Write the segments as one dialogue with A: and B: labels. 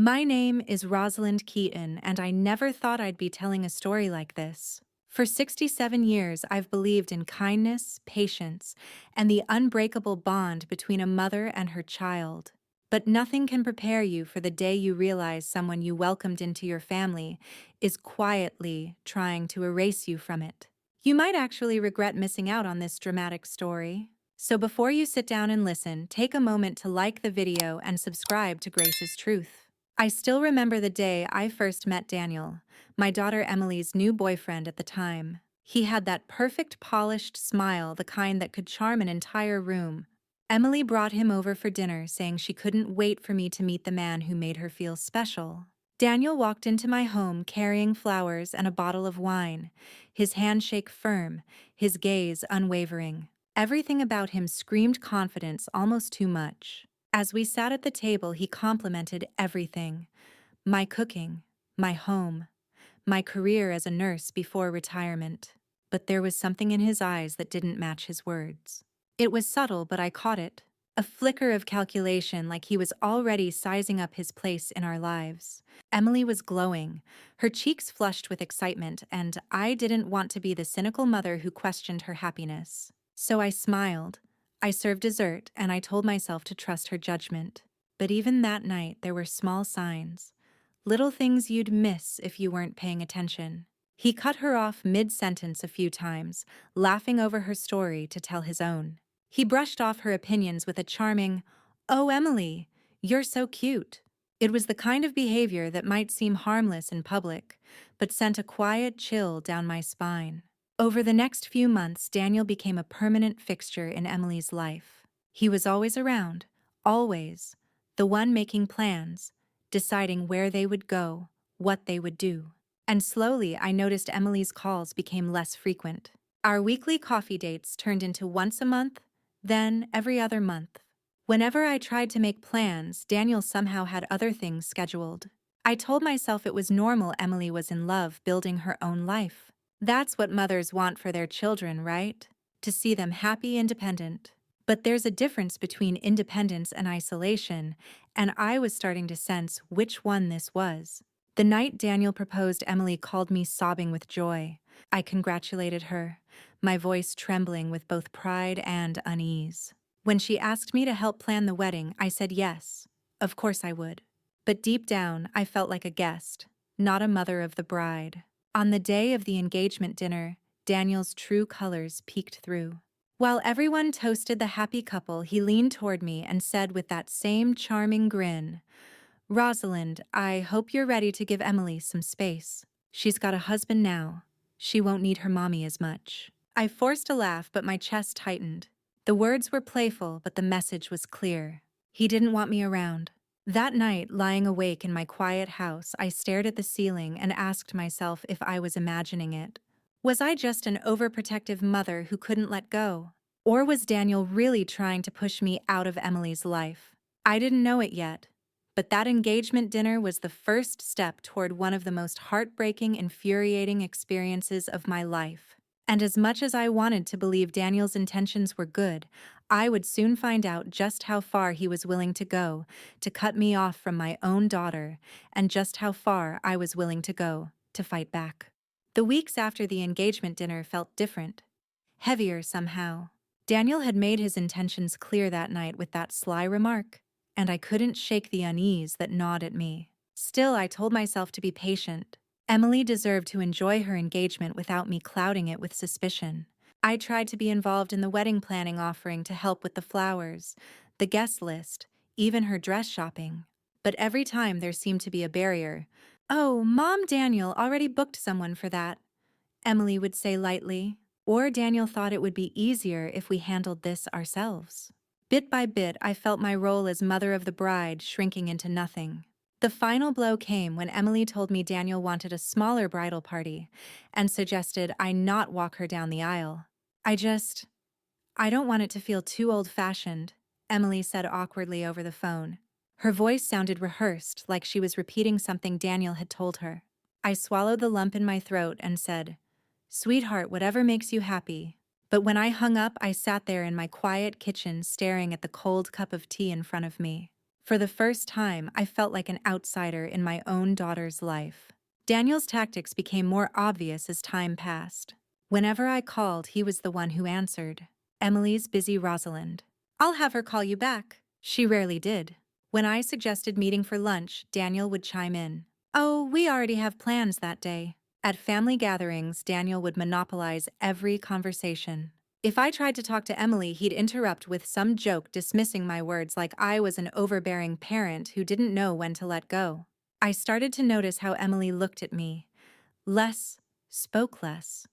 A: My name is Rosalind Keaton, and I never thought I'd be telling a story like this. For 67 years, I've believed in kindness, patience, and the unbreakable bond between a mother and her child. But nothing can prepare you for the day you realize someone you welcomed into your family is quietly trying to erase you from it. You might actually regret missing out on this dramatic story. So before you sit down and listen, take a moment to like the video and subscribe to Grace's Truth. I still remember the day I first met Daniel, my daughter Emily's new boyfriend at the time. He had that perfect polished smile, the kind that could charm an entire room. Emily brought him over for dinner, saying she couldn't wait for me to meet the man who made her feel special. Daniel walked into my home carrying flowers and a bottle of wine, his handshake firm, his gaze unwavering. Everything about him screamed confidence, almost too much. As we sat at the table, he complimented everything: my cooking, my home, my career as a nurse before retirement. But there was something in his eyes that didn't match his words. It was subtle, but I caught it. A flicker of calculation, like he was already sizing up his place in our lives. Emily was glowing, her cheeks flushed with excitement, and I didn't want to be the cynical mother who questioned her happiness. So I smiled. I served dessert, and I told myself to trust her judgment. But even that night, there were small signs. Little things you'd miss if you weren't paying attention. He cut her off mid-sentence a few times, laughing over her story to tell his own. He brushed off her opinions with a charming, "Oh, Emily, you're so cute." It was the kind of behavior that might seem harmless in public, but sent a quiet chill down my spine. Over the next few months, Daniel became a permanent fixture in Emily's life. He was always around, always, the one making plans, deciding where they would go, what they would do. And slowly, I noticed Emily's calls became less frequent. Our weekly coffee dates turned into once a month, then every other month. Whenever I tried to make plans, Daniel somehow had other things scheduled. I told myself it was normal. Emily was in love, building her own life. That's what mothers want for their children, right? To see them happy, independent. But there's a difference between independence and isolation, and I was starting to sense which one this was. The night Daniel proposed, Emily called me sobbing with joy. I congratulated her, my voice trembling with both pride and unease. When she asked me to help plan the wedding, I said yes, of course I would. But deep down, I felt like a guest, not a mother of the bride. On the day of the engagement dinner, Daniel's true colors peeked through. While everyone toasted the happy couple, he leaned toward me and said with that same charming grin, "Rosalind, I hope you're ready to give Emily some space. She's got a husband now. She won't need her mommy as much." I forced a laugh, but my chest tightened. The words were playful, but the message was clear. He didn't want me around. That night, lying awake in my quiet house, I stared at the ceiling and asked myself if I was imagining it. Was I just an overprotective mother who couldn't let go? Or was Daniel really trying to push me out of Emily's life? I didn't know it yet. But that engagement dinner was the first step toward one of the most heartbreaking, infuriating experiences of my life. And as much as I wanted to believe Daniel's intentions were good, I would soon find out just how far he was willing to go to cut me off from my own daughter, and just how far I was willing to go to fight back. The weeks after the engagement dinner felt different, heavier somehow. Daniel had made his intentions clear that night with that sly remark, and I couldn't shake the unease that gnawed at me. Still, I told myself to be patient. Emily deserved to enjoy her engagement without me clouding it with suspicion. I tried to be involved in the wedding planning, offering to help with the flowers, the guest list, even her dress shopping. But every time there seemed to be a barrier. "Oh, Mom, Daniel already booked someone for that," Emily would say lightly. Or Daniel thought it would be easier if we handled this ourselves. Bit by bit, I felt my role as mother of the bride shrinking into nothing. The final blow came when Emily told me Daniel wanted a smaller bridal party and suggested I not walk her down the aisle. I don't want it to feel too old-fashioned," Emily said awkwardly over the phone. Her voice sounded rehearsed, like she was repeating something Daniel had told her. I swallowed the lump in my throat and said, "Sweetheart, whatever makes you happy." But when I hung up, I sat there in my quiet kitchen staring at the cold cup of tea in front of me. For the first time, I felt like an outsider in my own daughter's life. Daniel's tactics became more obvious as time passed. Whenever I called, he was the one who answered. Emily's busy, Rosalind. I'll have her call you back. She rarely did. When I suggested meeting for lunch, Daniel would chime in. Oh, we already have plans that day. At family gatherings, Daniel would monopolize every conversation. If I tried to talk to Emily, he'd interrupt with some joke dismissing my words like I was an overbearing parent who didn't know when to let go. I started to notice how Emily looked at me. Less, spoke less,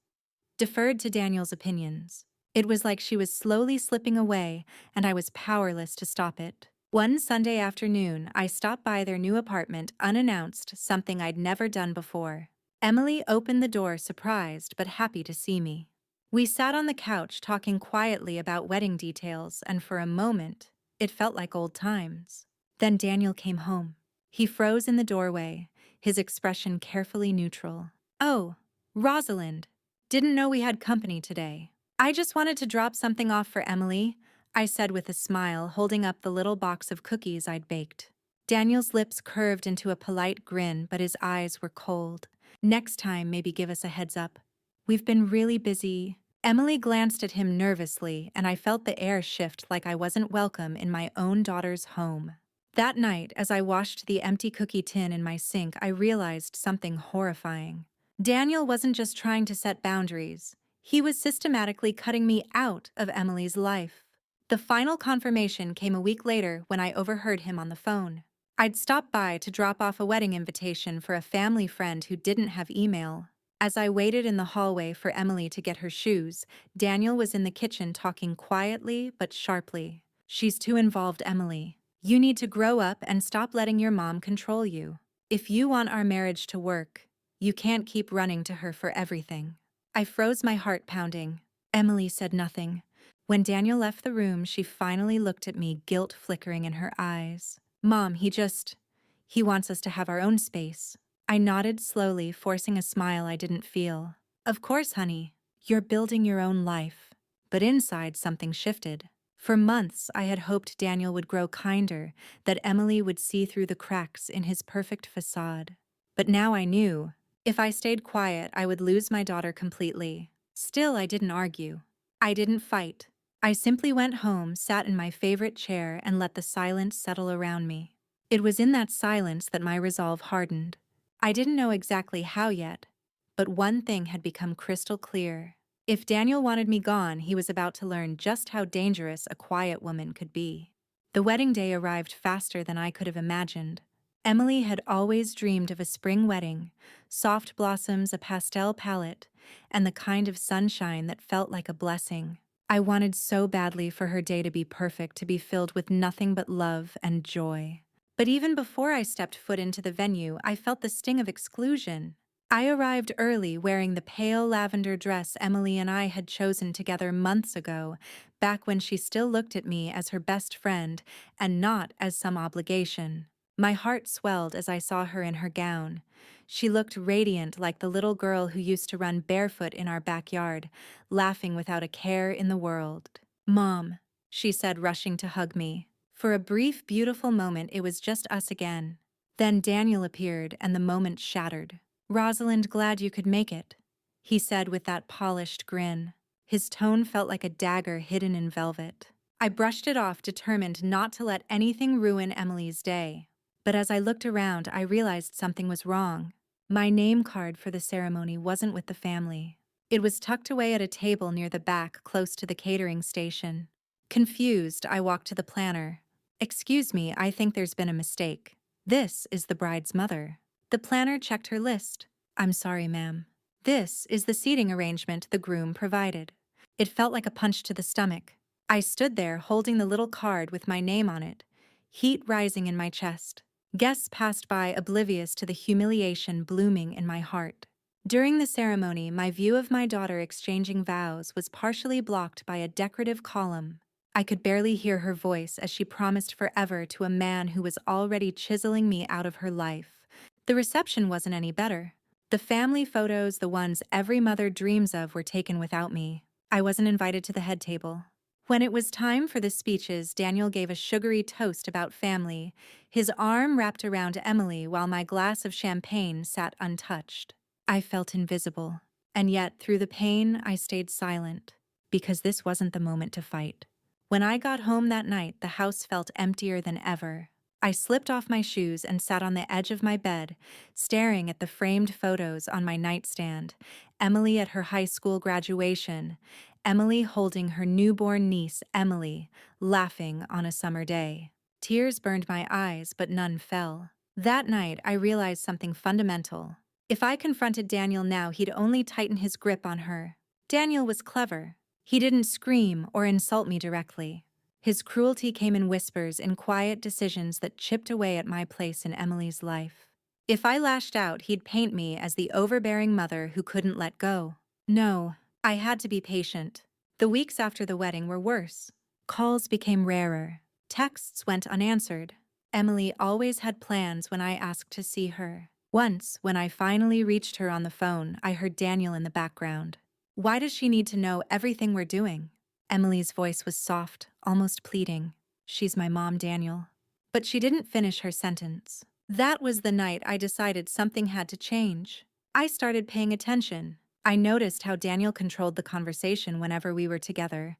A: deferred to Daniel's opinions. It was like she was slowly slipping away, and I was powerless to stop it. One Sunday afternoon, I stopped by their new apartment unannounced, something I'd never done before. Emily opened the door surprised but happy to see me. We sat on the couch talking quietly about wedding details, and for a moment, it felt like old times. Then Daniel came home. He froze in the doorway, his expression carefully neutral. Oh, Rosalind. Didn't know we had company today. I just wanted to drop something off for Emily, I said with a smile, holding up the little box of cookies I'd baked. Daniel's lips curved into a polite grin, but his eyes were cold. Next time, maybe give us a heads up. We've been really busy. Emily glanced at him nervously, and I felt the air shift like I wasn't welcome in my own daughter's home. That night, as I washed the empty cookie tin in my sink, I realized something horrifying. Daniel wasn't just trying to set boundaries. He was systematically cutting me out of Emily's life. The final confirmation came a week later when I overheard him on the phone. I'd stopped by to drop off a wedding invitation for a family friend who didn't have email. As I waited in the hallway for Emily to get her shoes, Daniel was in the kitchen talking quietly but sharply. She's too involved, Emily. You need to grow up and stop letting your mom control you. If you want our marriage to work, you can't keep running to her for everything. I froze, my heart pounding. Emily said nothing. When Daniel left the room, she finally looked at me, guilt flickering in her eyes. Mom, he wants us to have our own space. I nodded slowly, forcing a smile I didn't feel. Of course, honey. You're building your own life. But inside, something shifted. For months, I had hoped Daniel would grow kinder, that Emily would see through the cracks in his perfect facade. But now I knew, if I stayed quiet, I would lose my daughter completely. Still, I didn't argue. I didn't fight. I simply went home, sat in my favorite chair, and let the silence settle around me. It was in that silence that my resolve hardened. I didn't know exactly how yet, but one thing had become crystal clear. If Daniel wanted me gone, he was about to learn just how dangerous a quiet woman could be. The wedding day arrived faster than I could have imagined. Emily had always dreamed of a spring wedding, soft blossoms, a pastel palette, and the kind of sunshine that felt like a blessing. I wanted so badly for her day to be perfect, to be filled with nothing but love and joy. But even before I stepped foot into the venue, I felt the sting of exclusion. I arrived early, wearing the pale lavender dress Emily and I had chosen together months ago, back when she still looked at me as her best friend and not as some obligation. My heart swelled as I saw her in her gown. She looked radiant, like the little girl who used to run barefoot in our backyard, laughing without a care in the world. Mom, she said, rushing to hug me. For a brief, beautiful moment, it was just us again. Then Daniel appeared, and the moment shattered. Rosalind, glad you could make it, he said with that polished grin. His tone felt like a dagger hidden in velvet. I brushed it off, determined not to let anything ruin Emily's day. But as I looked around, I realized something was wrong. My name card for the ceremony wasn't with the family. It was tucked away at a table near the back, close to the catering station. Confused, I walked to the planner. Excuse me, I think there's been a mistake. This is the bride's mother. The planner checked her list. I'm sorry, ma'am. This is the seating arrangement the groom provided. It felt like a punch to the stomach. I stood there holding the little card with my name on it, heat rising in my chest. Guests passed by, oblivious to the humiliation blooming in my heart. During the ceremony, my view of my daughter exchanging vows was partially blocked by a decorative column. I could barely hear her voice as she promised forever to a man who was already chiseling me out of her life. The reception wasn't any better. The family photos, the ones every mother dreams of, were taken without me. I wasn't invited to the head table. When it was time for the speeches, Daniel gave a sugary toast about family, his arm wrapped around Emily while my glass of champagne sat untouched. I felt invisible, and yet through the pain I stayed silent, because this wasn't the moment to fight. When I got home that night, the house felt emptier than ever. I slipped off my shoes and sat on the edge of my bed, staring at the framed photos on my nightstand. Emily at her high school graduation, Emily holding her newborn niece, Emily, laughing on a summer day. Tears burned my eyes, but none fell. That night, I realized something fundamental. If I confronted Daniel now, he'd only tighten his grip on her. Daniel was clever. He didn't scream or insult me directly. His cruelty came in whispers, in quiet decisions that chipped away at my place in Emily's life. If I lashed out, he'd paint me as the overbearing mother who couldn't let go. No, I had to be patient. The weeks after the wedding were worse. Calls became rarer. Texts went unanswered. Emily always had plans when I asked to see her. Once, when I finally reached her on the phone, I heard Daniel in the background. "Why does she need to know everything we're doing?" Emily's voice was soft, almost pleading. "She's my mom, Daniel." But she didn't finish her sentence. That was the night I decided something had to change. I started paying attention. I noticed how Daniel controlled the conversation whenever we were together,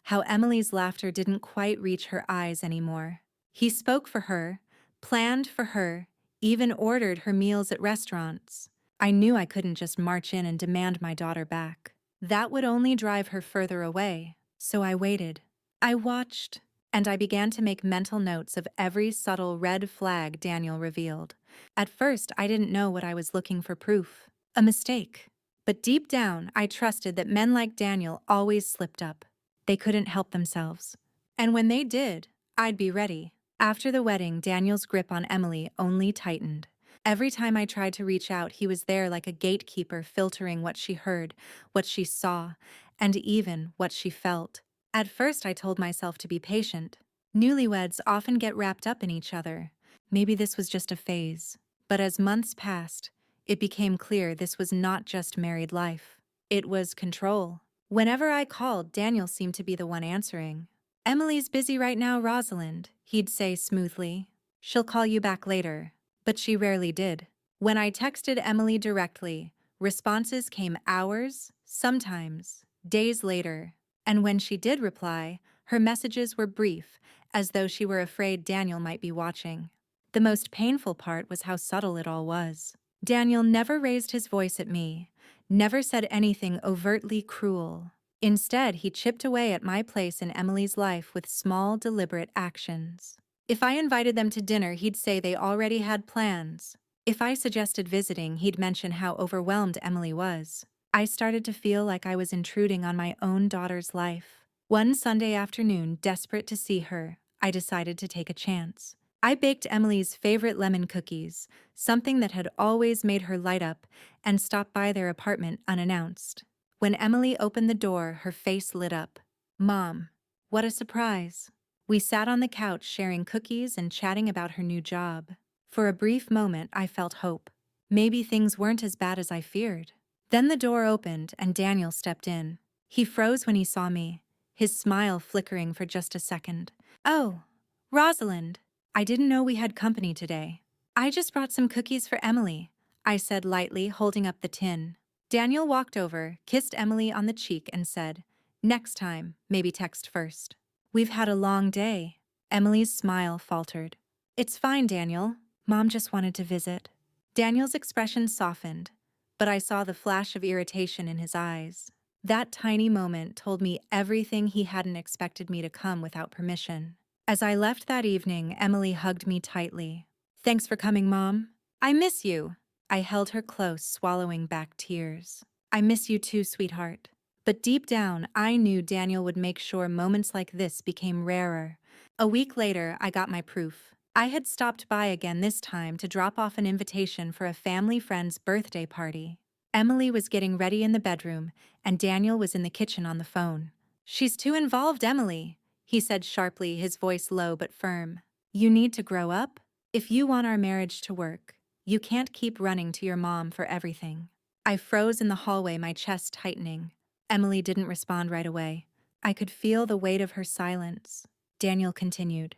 A: how Emily's laughter didn't quite reach her eyes anymore. He spoke for her, planned for her, even ordered her meals at restaurants. I knew I couldn't just march in and demand my daughter back. That would only drive her further away. So I waited. I watched, and I began to make mental notes of every subtle red flag Daniel revealed. At first, I didn't know what I was looking for: proof. A mistake. But deep down, I trusted that men like Daniel always slipped up. They couldn't help themselves. And when they did, I'd be ready. After the wedding, Daniel's grip on Emily only tightened. Every time I tried to reach out, he was there like a gatekeeper, filtering what she heard, what she saw, and even what she felt. At first, I told myself to be patient. Newlyweds often get wrapped up in each other. Maybe this was just a phase. But as months passed, it became clear this was not just married life. It was control. Whenever I called, Daniel seemed to be the one answering. "Emily's busy right now, Rosalind," he'd say smoothly. "She'll call you back later." But she rarely did. When I texted Emily directly, responses came hours, sometimes days later. And when she did reply, her messages were brief, as though she were afraid Daniel might be watching. The most painful part was how subtle it all was. Daniel never raised his voice at me, never said anything overtly cruel. Instead, he chipped away at my place in Emily's life with small, deliberate actions. If I invited them to dinner, he'd say they already had plans. If I suggested visiting, he'd mention how overwhelmed Emily was. I started to feel like I was intruding on my own daughter's life. One Sunday afternoon, desperate to see her, I decided to take a chance. I baked Emily's favorite lemon cookies, something that had always made her light up, and stopped by their apartment unannounced. When Emily opened the door, her face lit up. "Mom, what a surprise." We sat on the couch sharing cookies and chatting about her new job. For a brief moment, I felt hope. Maybe things weren't as bad as I feared. Then the door opened and Daniel stepped in. He froze when he saw me, his smile flickering for just a second. "Oh, Rosalind, I didn't know we had company today." "I just brought some cookies for Emily," I said lightly, holding up the tin. Daniel walked over, kissed Emily on the cheek, and said, "Next time, maybe text first." "We've had a long day." Emily's smile faltered. "It's fine, Daniel. Mom just wanted to visit." Daniel's expression softened, but I saw the flash of irritation in his eyes. That tiny moment told me everything he hadn't expected me to come without permission. As I left that evening, Emily hugged me tightly. "Thanks for coming, Mom. I miss you." I held her close, swallowing back tears. "I miss you too, sweetheart." But deep down, I knew Daniel would make sure moments like this became rarer. A week later, I got my proof. I had stopped by again, this time to drop off an invitation for a family friend's birthday party. Emily was getting ready in the bedroom, and Daniel was in the kitchen on the phone. "She's too involved, Emily," he said sharply, his voice low but firm. "You need to grow up. If you want our marriage to work, you can't keep running to your mom for everything." I froze in the hallway, my chest tightening. Emily didn't respond right away. I could feel the weight of her silence. Daniel continued,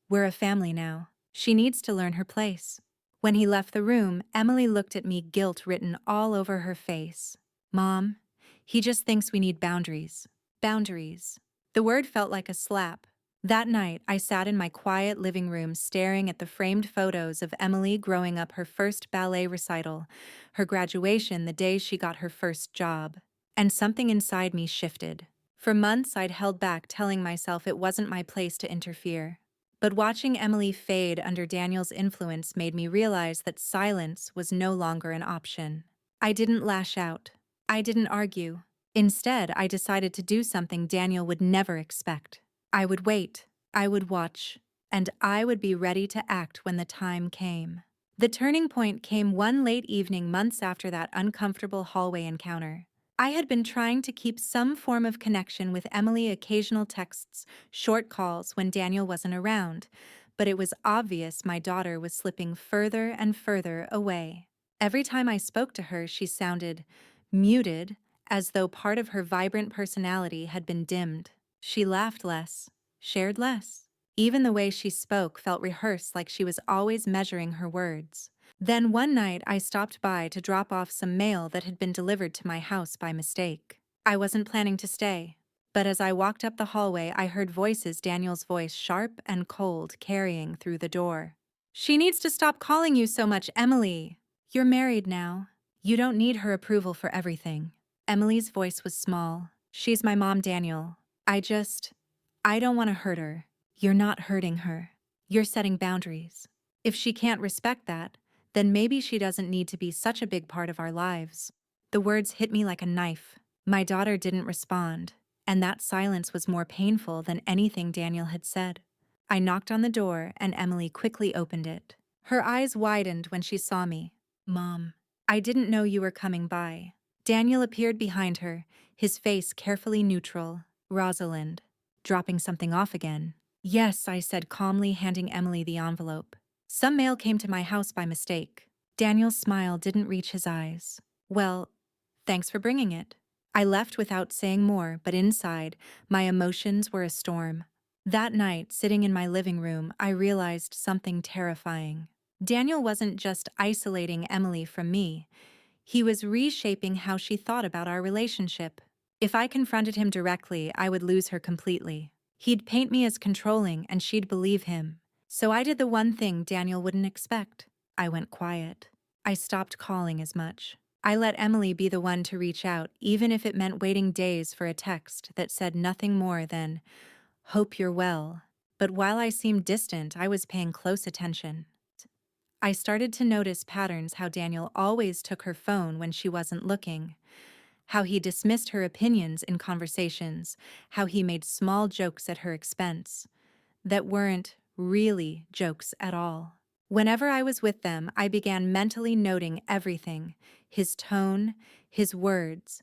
A: "We're a family now. She needs to learn her place." When he left the room, Emily looked at me, guilt written all over her face. "Mom, he just thinks we need boundaries." Boundaries. The word felt like a slap. That night, I sat in my quiet living room staring at the framed photos of Emily growing up, her first ballet recital, her graduation the day she got her first job. And something inside me shifted. For months, I'd held back, telling myself it wasn't my place to interfere. But watching Emily fade under Daniel's influence made me realize that silence was no longer an option. I didn't lash out. I didn't argue. Instead, I decided to do something Daniel would never expect. I would wait, I would watch, and I would be ready to act when the time came. The turning point came one late evening, months after that uncomfortable hallway encounter. I had been trying to keep some form of connection with Emily, occasional texts, short calls when Daniel wasn't around, but it was obvious my daughter was slipping further and further away. Every time I spoke to her, she sounded muted, as though part of her vibrant personality had been dimmed. She laughed less, shared less. Even the way she spoke felt rehearsed, like she was always measuring her words. Then one night I stopped by to drop off some mail that had been delivered to my house by mistake. I wasn't planning to stay, but as I walked up the hallway I heard voices, Daniel's voice, sharp and cold, carrying through the door. "She needs to stop calling you so much, Emily. You're married now. You don't need her approval for everything." Emily's voice was small. "She's my mom, Daniel. I don't want to hurt her." "You're not hurting her. You're setting boundaries. If she can't respect that, then maybe she doesn't need to be such a big part of our lives." The words hit me like a knife. My daughter didn't respond, and that silence was more painful than anything Daniel had said. I knocked on the door, and Emily quickly opened it. Her eyes widened when she saw me. "Mom, I didn't know you were coming by." Daniel appeared behind her, his face carefully neutral. "Rosalind, dropping something off again?" "Yes," I said calmly, handing Emily the envelope. "Some mail came to my house by mistake." Daniel's smile didn't reach his eyes. "Well, thanks for bringing it." I left without saying more, but inside, my emotions were a storm. That night, sitting in my living room, I realized something terrifying. Daniel wasn't just isolating Emily from me. He was reshaping how she thought about our relationship. If I confronted him directly, I would lose her completely. He'd paint me as controlling, and she'd believe him. So I did the one thing Daniel wouldn't expect. I went quiet. I stopped calling as much. I let Emily be the one to reach out, even if it meant waiting days for a text that said nothing more than, "Hope you're well." But while I seemed distant, I was paying close attention. I started to notice patterns: how Daniel always took her phone when she wasn't looking, how he dismissed her opinions in conversations, how he made small jokes at her expense that weren't really jokes at all. Whenever I was with them, I began mentally noting everything: his tone, his words,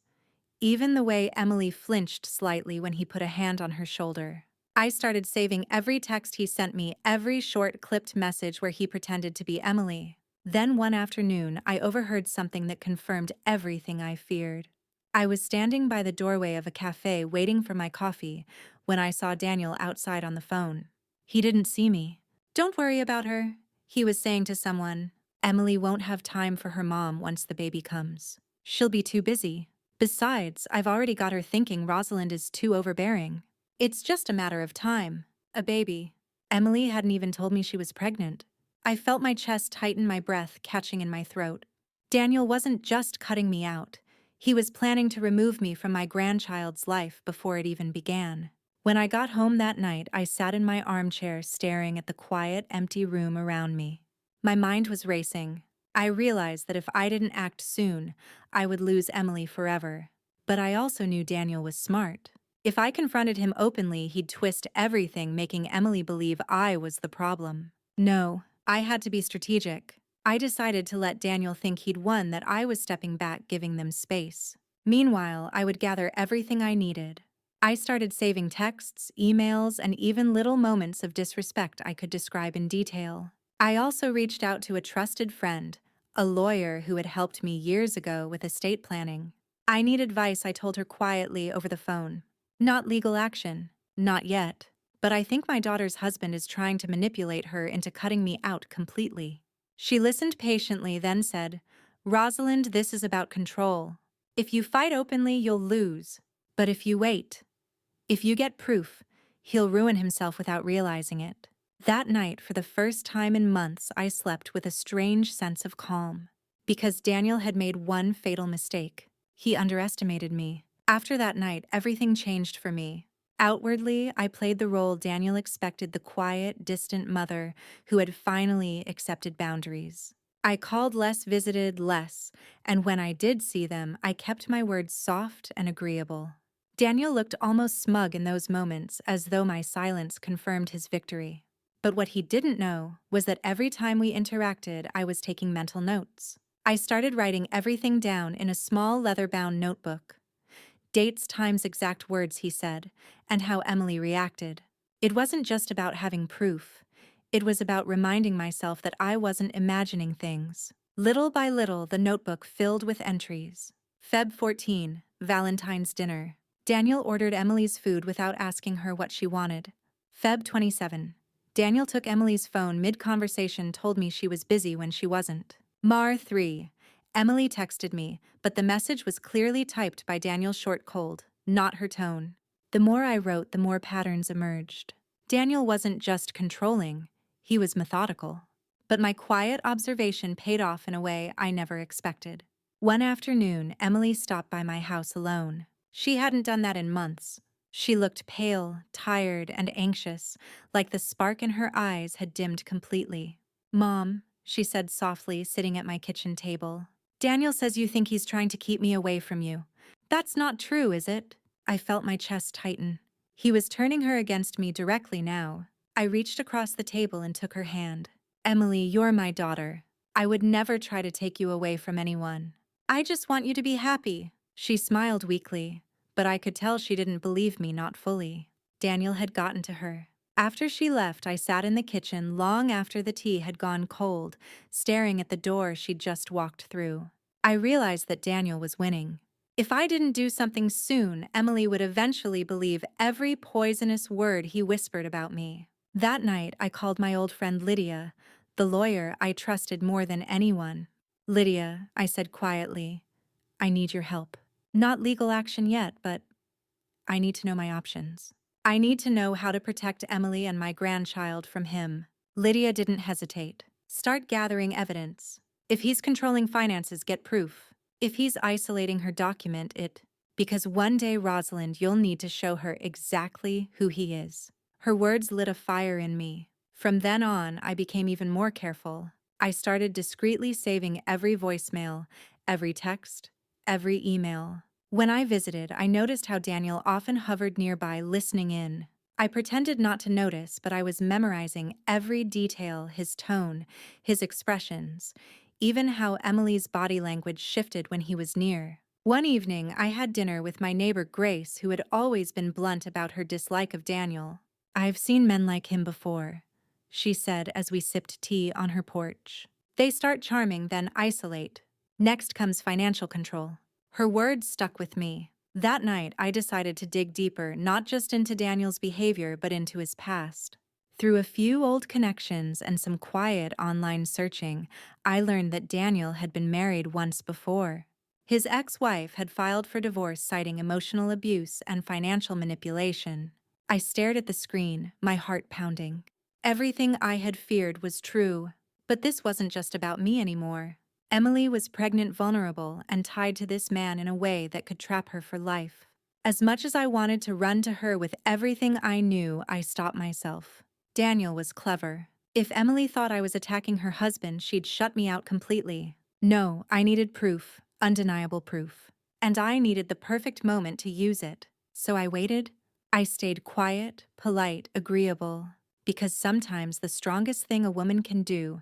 A: even the way Emily flinched slightly when he put a hand on her shoulder. I started saving every text he sent me, every short clipped message where he pretended to be Emily. Then one afternoon, I overheard something that confirmed everything I feared. I was standing by the doorway of a cafe waiting for my coffee when I saw Daniel outside on the phone. He didn't see me. "Don't worry about her," he was saying to someone. "Emily won't have time for her mom once the baby comes. She'll be too busy. Besides, I've already got her thinking Rosalind is too overbearing. It's just a matter of time. A baby." Emily hadn't even told me she was pregnant. I felt my chest tighten, my breath catching in my throat. Daniel wasn't just cutting me out. He was planning to remove me from my grandchild's life before it even began. When I got home that night, I sat in my armchair staring at the quiet, empty room around me. My mind was racing. I realized that if I didn't act soon, I would lose Emily forever. But I also knew Daniel was smart. If I confronted him openly, he'd twist everything, making Emily believe I was the problem. No, I had to be strategic. I decided to let Daniel think he'd won, that I was stepping back, giving them space. Meanwhile, I would gather everything I needed. I started saving texts, emails, and even little moments of disrespect I could describe in detail. I also reached out to a trusted friend, a lawyer who had helped me years ago with estate planning. "I need advice," I told her quietly over the phone. Not legal action. Not yet. But I think my daughter's husband is trying to manipulate her into cutting me out completely. She listened patiently, then said, Rosalind, this is about control. If you fight openly, you'll lose. But if you wait, if you get proof, he'll ruin himself without realizing it. That night, for the first time in months, I slept with a strange sense of calm. Because Daniel had made one fatal mistake. He underestimated me. After that night, everything changed for me. Outwardly, I played the role Daniel expected, the quiet, distant mother who had finally accepted boundaries. I called less, visited less, and when I did see them, I kept my words soft and agreeable. Daniel looked almost smug in those moments, as though my silence confirmed his victory. But what he didn't know was that every time we interacted, I was taking mental notes. I started writing everything down in a small leather-bound notebook. Dates, times, exact words he said, and how Emily reacted. It wasn't just about having proof. It was about reminding myself that I wasn't imagining things. Little by little, the notebook filled with entries. Feb 14, Valentine's dinner. Daniel ordered Emily's food without asking her what she wanted. Feb 27. Daniel took Emily's phone mid-conversation, told me she was busy when she wasn't. Mar 3. Emily texted me, but the message was clearly typed by Daniel's short cold, not her tone. The more I wrote, the more patterns emerged. Daniel wasn't just controlling, he was methodical. But my quiet observation paid off in a way I never expected. One afternoon, Emily stopped by my house alone. She hadn't done that in months. She looked pale, tired, and anxious, like the spark in her eyes had dimmed completely. Mom, she said softly, sitting at my kitchen table. Daniel says you think he's trying to keep me away from you. That's not true, is it? I felt my chest tighten. He was turning her against me directly now. I reached across the table and took her hand. Emily, you're my daughter. I would never try to take you away from anyone. I just want you to be happy. She smiled weakly, but I could tell she didn't believe me, not fully. Daniel had gotten to her. After she left, I sat in the kitchen long after the tea had gone cold, staring at the door she'd just walked through. I realized that Daniel was winning. If I didn't do something soon, Emily would eventually believe every poisonous word he whispered about me. That night, I called my old friend Lydia, the lawyer I trusted more than anyone. Lydia, I said quietly, I need your help. Not legal action yet, but I need to know my options. I need to know how to protect Emily and my grandchild from him. Lydia didn't hesitate. Start gathering evidence. If he's controlling finances, get proof. If he's isolating her, document it. Because one day, Rosalind, you'll need to show her exactly who he is. Her words lit a fire in me. From then on, I became even more careful. I started discreetly saving every voicemail, every text, every email. When I visited, I noticed how Daniel often hovered nearby, listening in. I pretended not to notice, but I was memorizing every detail, his tone, his expressions, even how Emily's body language shifted when he was near. One evening, I had dinner with my neighbor Grace, who had always been blunt about her dislike of Daniel. I've seen men like him before, she said as we sipped tea on her porch. They start charming, then isolate. Next comes financial control. Her words stuck with me. That night, I decided to dig deeper, not just into Daniel's behavior, but into his past. Through a few old connections and some quiet online searching, I learned that Daniel had been married once before. His ex-wife had filed for divorce, citing emotional abuse and financial manipulation. I stared at the screen, my heart pounding. Everything I had feared was true. But this wasn't just about me anymore. Emily was pregnant, vulnerable, and tied to this man in a way that could trap her for life. As much as I wanted to run to her with everything I knew, I stopped myself. Daniel was clever. If Emily thought I was attacking her husband, she'd shut me out completely. No, I needed proof, undeniable proof. And I needed the perfect moment to use it. So I waited. I stayed quiet, polite, agreeable. Because sometimes the strongest thing a woman can do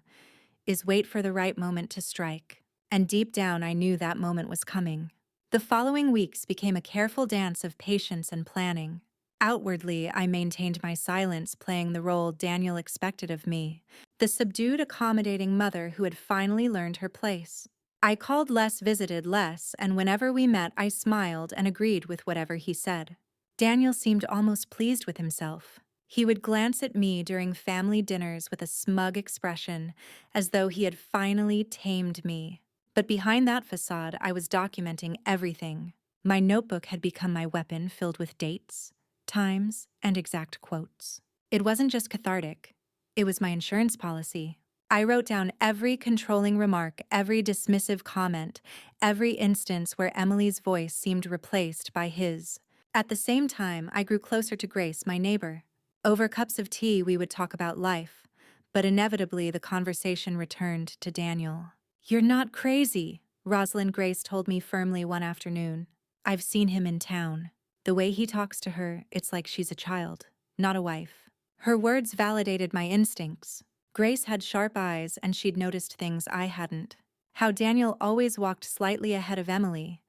A: is wait for the right moment to strike. And deep down, I knew that moment was coming. The following weeks became a careful dance of patience and planning. Outwardly, I maintained my silence, playing the role Daniel expected of me, the subdued, accommodating mother who had finally learned her place. I called less, visited less, and whenever we met, I smiled and agreed with whatever he said. Daniel seemed almost pleased with himself. He would glance at me during family dinners with a smug expression, as though he had finally tamed me. But behind that facade, I was documenting everything. My notebook had become my weapon, filled with dates, times, and exact quotes. It wasn't just cathartic, it was my insurance policy. I wrote down every controlling remark, every dismissive comment, every instance where Emily's voice seemed replaced by his. At the same time, I grew closer to Grace, my neighbor. Over cups of tea, we would talk about life, but inevitably the conversation returned to Daniel. "You're not crazy," Rosalind Grace told me firmly one afternoon. "I've seen him in town. The way he talks to her, it's like she's a child, not a wife." Her words validated my instincts. Grace had sharp eyes and she'd noticed things I hadn't. How Daniel always walked slightly ahead of Emily.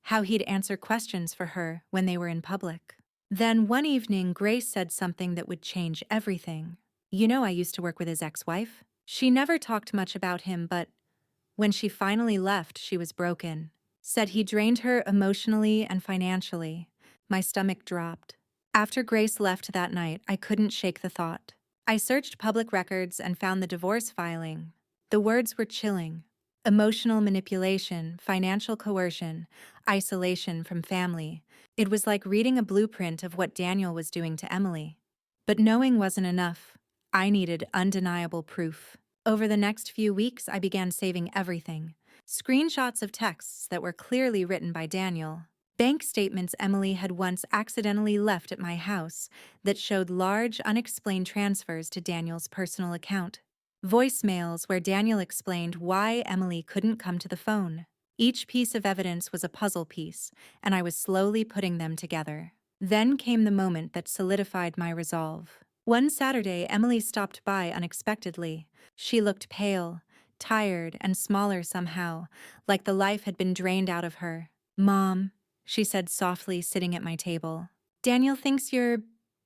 A: How he'd answer questions for her when they were in public. Then one evening, Grace said something that would change everything. "You know, I used to work with his ex-wife." She never talked much about him, but when she finally left, she was broken. Said he drained her emotionally and financially. My stomach dropped. After Grace left that night, I couldn't shake the thought. I searched public records and found the divorce filing. The words were chilling. Emotional manipulation, financial coercion, isolation from family. It was like reading a blueprint of what Daniel was doing to Emily. But knowing wasn't enough. I needed undeniable proof. Over the next few weeks, I began saving everything. Screenshots of texts that were clearly written by Daniel. Bank statements Emily had once accidentally left at my house that showed large, unexplained transfers to Daniel's personal account. Voicemails where Daniel explained why Emily couldn't come to the phone. Each piece of evidence was a puzzle piece, and I was slowly putting them together. Then came the moment that solidified my resolve. One Saturday, Emily stopped by unexpectedly. She looked pale, tired, and smaller somehow, like the life had been drained out of her. "Mom," she said softly, sitting at my table, "Daniel thinks you're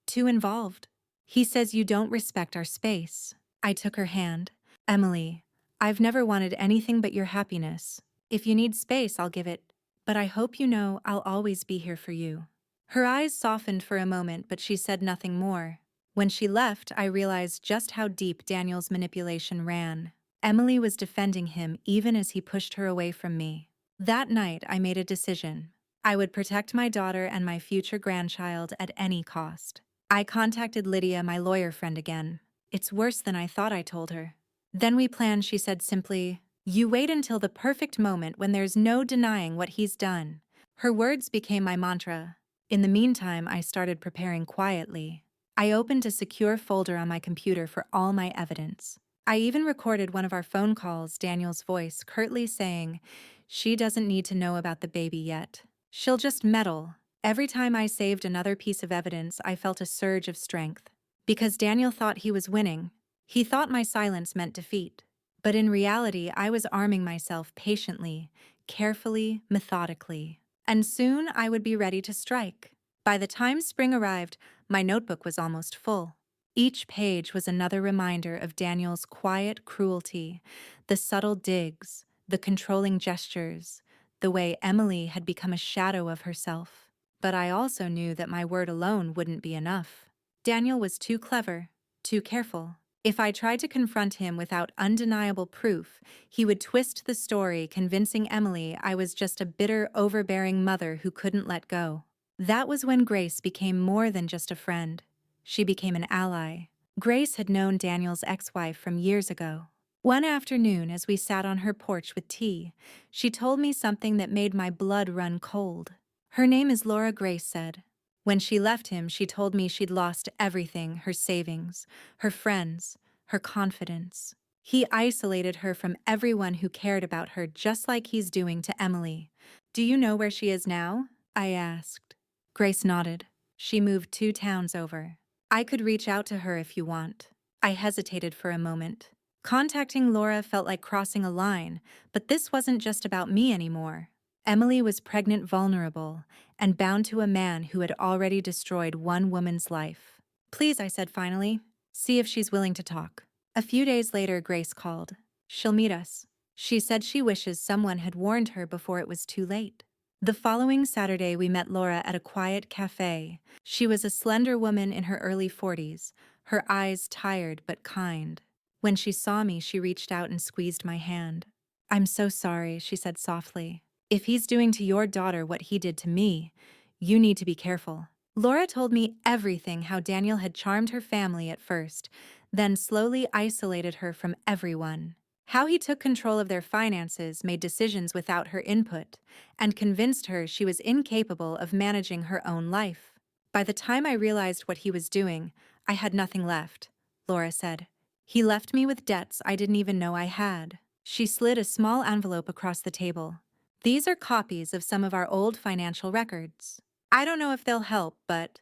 A: too involved. He says you don't respect our space." I took her hand. "Emily, I've never wanted anything but your happiness. If you need space, I'll give it. But I hope you know I'll always be here for you." Her eyes softened for a moment, but she said nothing more. When she left, I realized just how deep Daniel's manipulation ran. Emily was defending him even as he pushed her away from me. That night, I made a decision. I would protect my daughter and my future grandchild at any cost. I contacted Lydia, my lawyer friend, again. "It's worse than I thought," I told her. "Then we plan," she said simply. "You wait until the perfect moment when there's no denying what he's done." Her words became my mantra. In the meantime, I started preparing quietly. I opened a secure folder on my computer for all my evidence. I even recorded one of our phone calls, Daniel's voice curtly saying, "She doesn't need to know about the baby yet. She'll just meddle." Every time I saved another piece of evidence, I felt a surge of strength. Because Daniel thought he was winning. He thought my silence meant defeat. But in reality, I was arming myself patiently, carefully, methodically. And soon I would be ready to strike. By the time spring arrived, my notebook was almost full. Each page was another reminder of Daniel's quiet cruelty, the subtle digs, the controlling gestures, the way Emily had become a shadow of herself. But I also knew that my word alone wouldn't be enough. Daniel was too clever, too careful. If I tried to confront him without undeniable proof, he would twist the story, convincing Emily I was just a bitter, overbearing mother who couldn't let go. That was when Grace became more than just a friend. She became an ally. Grace had known Daniel's ex-wife from years ago. One afternoon, as we sat on her porch with tea, she told me something that made my blood run cold. "Her name is Laura," Grace said. "When she left him, she told me she'd lost everything, her savings, her friends, her confidence. He isolated her from everyone who cared about her, just like he's doing to Emily." "Do you know where she is now?" I asked. Grace nodded. "She moved 2 towns over. I could reach out to her if you want." I hesitated for a moment. Contacting Laura felt like crossing a line, but this wasn't just about me anymore. Emily was pregnant, vulnerable, and bound to a man who had already destroyed one woman's life. "Please," I said finally, "see if she's willing to talk." A few days later, Grace called. "She'll meet us. She said she wishes someone had warned her before it was too late." The following Saturday, we met Laura at a quiet cafe. She was a slender woman in her early 40s, her eyes tired but kind. When she saw me, she reached out and squeezed my hand. "I'm so sorry," she said softly. "If he's doing to your daughter what he did to me, you need to be careful." Laura told me everything: how Daniel had charmed her family at first, then slowly isolated her from everyone. How he took control of their finances, made decisions without her input, and convinced her she was incapable of managing her own life. "By the time I realized what he was doing, I had nothing left," Laura said. "He left me with debts I didn't even know I had." She slid a small envelope across the table. "These are copies of some of our old financial records. I don't know if they'll help, but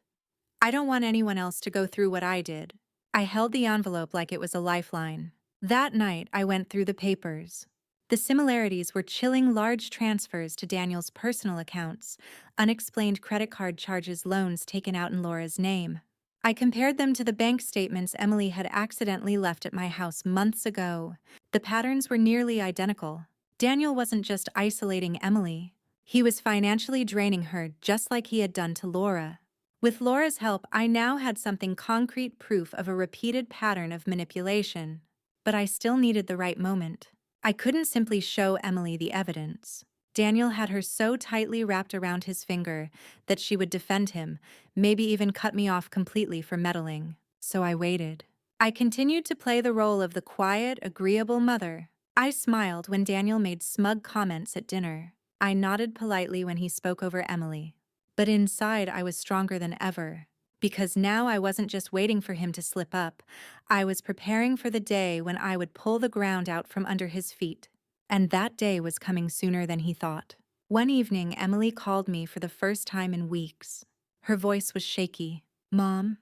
A: I don't want anyone else to go through what I did." I held the envelope like it was a lifeline. That night, I went through the papers. The similarities were chilling: large transfers to Daniel's personal accounts, unexplained credit card charges, loans taken out in Laura's name. I compared them to the bank statements Emily had accidentally left at my house months ago. The patterns were nearly identical. Daniel wasn't just isolating Emily. He was financially draining her, just like he had done to Laura. With Laura's help, I now had something concrete: proof of a repeated pattern of manipulation. But I still needed the right moment. I couldn't simply show Emily the evidence. Daniel had her so tightly wrapped around his finger that she would defend him, maybe even cut me off completely for meddling. So I waited. I continued to play the role of the quiet, agreeable mother. I smiled when Daniel made smug comments at dinner. I nodded politely when he spoke over Emily. But inside, I was stronger than ever. Because now I wasn't just waiting for him to slip up, I was preparing for the day when I would pull the ground out from under his feet. And that day was coming sooner than he thought. One evening, Emily called me for the first time in weeks. Her voice was shaky. "Mom,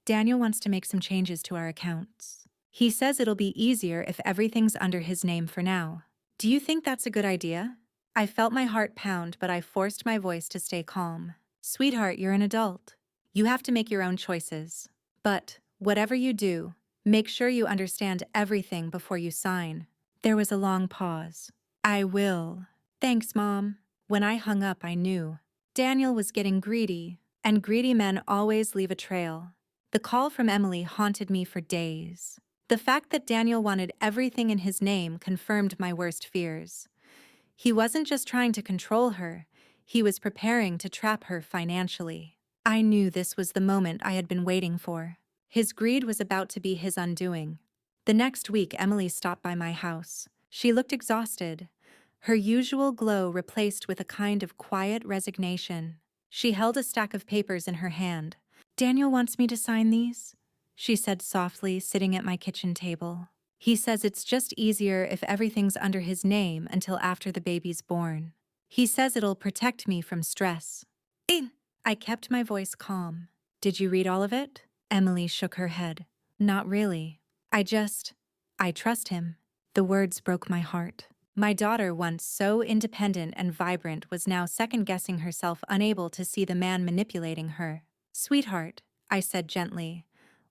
A: Daniel wants to make some changes to our accounts. He says it'll be easier if everything's under his name for now. Do you think that's a good idea?" I felt my heart pound, but I forced my voice to stay calm. "Sweetheart, you're an adult. You have to make your own choices. But, whatever you do, make sure you understand everything before you sign." There was a long pause. "I will. Thanks, Mom." When I hung up, I knew. Daniel was getting greedy, and greedy men always leave a trail. The call from Emily haunted me for days. The fact that Daniel wanted everything in his name confirmed my worst fears. He wasn't just trying to control her, he was preparing to trap her financially. I knew this was the moment I had been waiting for. His greed was about to be his undoing. The next week, Emily stopped by my house. She looked exhausted, her usual glow replaced with a kind of quiet resignation. She held a stack of papers in her hand. "Daniel wants me to sign these," she said softly, sitting at my kitchen table. "He says it's just easier if everything's under his name until after the baby's born. He says it'll protect me from stress." I kept my voice calm. "Did you read all of it?" Emily shook her head. "Not really. I trust him." The words broke my heart. My daughter, once so independent and vibrant, was now second-guessing herself, unable to see the man manipulating her. "Sweetheart," I said gently,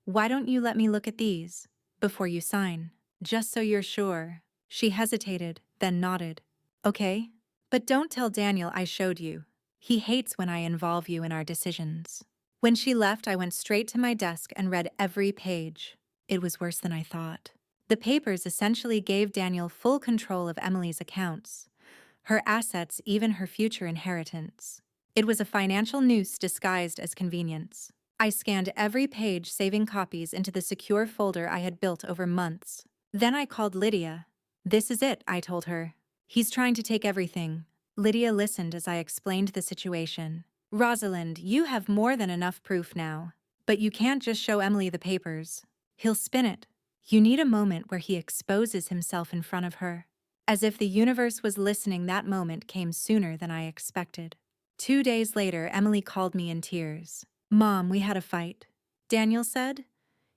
A: "why don't you let me look at these before you sign? Just so you're sure." She hesitated, then nodded. "Okay. But don't tell Daniel I showed you. He hates when I involve you in our decisions." When she left, I went straight to my desk and read every page. It was worse than I thought. The papers essentially gave Daniel full control of Emily's accounts, her assets, even her future inheritance. It was a financial noose disguised as convenience. I scanned every page, saving copies into the secure folder I had built over months. Then I called Lydia. "This is it," I told her. "He's trying to take everything." Lydia listened as I explained the situation. "Rosalind, you have more than enough proof now. But you can't just show Emily the papers. He'll spin it. You need a moment where he exposes himself in front of her." As if the universe was listening, that moment came sooner than I expected. 2 days later, Emily called me in tears. "Mom, we had a fight." Daniel said.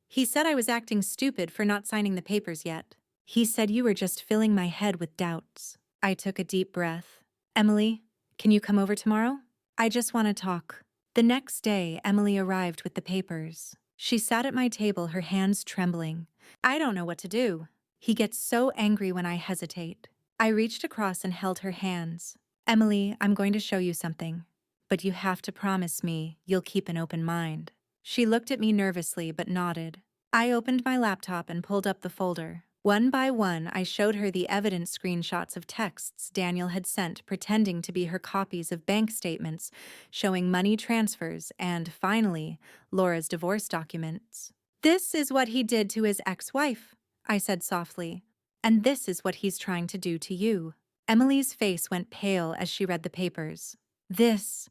A: "He said I was acting stupid for not signing the papers yet. He said you were just filling my head with doubts." I took a deep breath. "Emily, can you come over tomorrow? I just want to talk." The next day, Emily arrived with the papers. She sat at my table, her hands trembling. I don't know what to do. He gets so angry when I hesitate. I reached across and held her hands. Emily, I'm going to show you something. But you have to promise me you'll keep an open mind. She looked at me nervously but nodded. I opened my laptop and pulled up the folder. One by one, I showed her the evidence screenshots of texts Daniel had sent pretending to be her copies of bank statements, showing money transfers, and, finally, Laura's divorce documents. This is what he did to his ex-wife, I said softly. And this is what he's trying to do to you. Emily's face went pale as she read the papers. This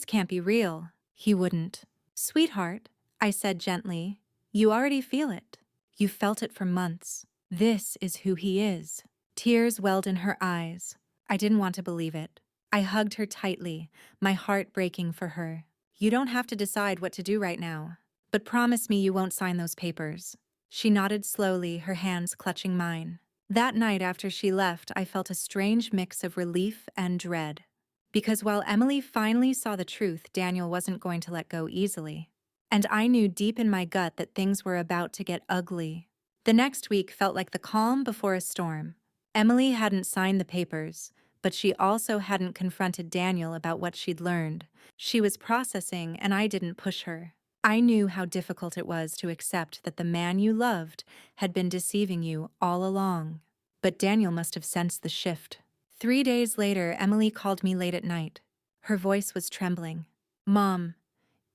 A: can't be real. He wouldn't. Sweetheart, I said gently, you already feel it. You felt it for months. This is who he is. Tears welled in her eyes. I didn't want to believe it. I hugged her tightly, my heart breaking for her. You don't have to decide what to do right now. But promise me you won't sign those papers. She nodded slowly, her hands clutching mine. That night after she left, I felt a strange mix of relief and dread. Because while Emily finally saw the truth, Daniel wasn't going to let go easily. And I knew deep in my gut that things were about to get ugly. The next week felt like the calm before a storm. Emily hadn't signed the papers, but she also hadn't confronted Daniel about what she'd learned. She was processing, and I didn't push her. I knew how difficult it was to accept that the man you loved had been deceiving you all along. But Daniel must have sensed the shift. 3 days later, Emily called me late at night. Her voice was trembling. Mom,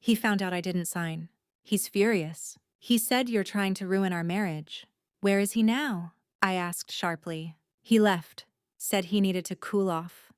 A: he found out I didn't sign. He's furious. He said you're trying to ruin our marriage. Where is he now? I asked sharply. He left. Said he needed to cool off.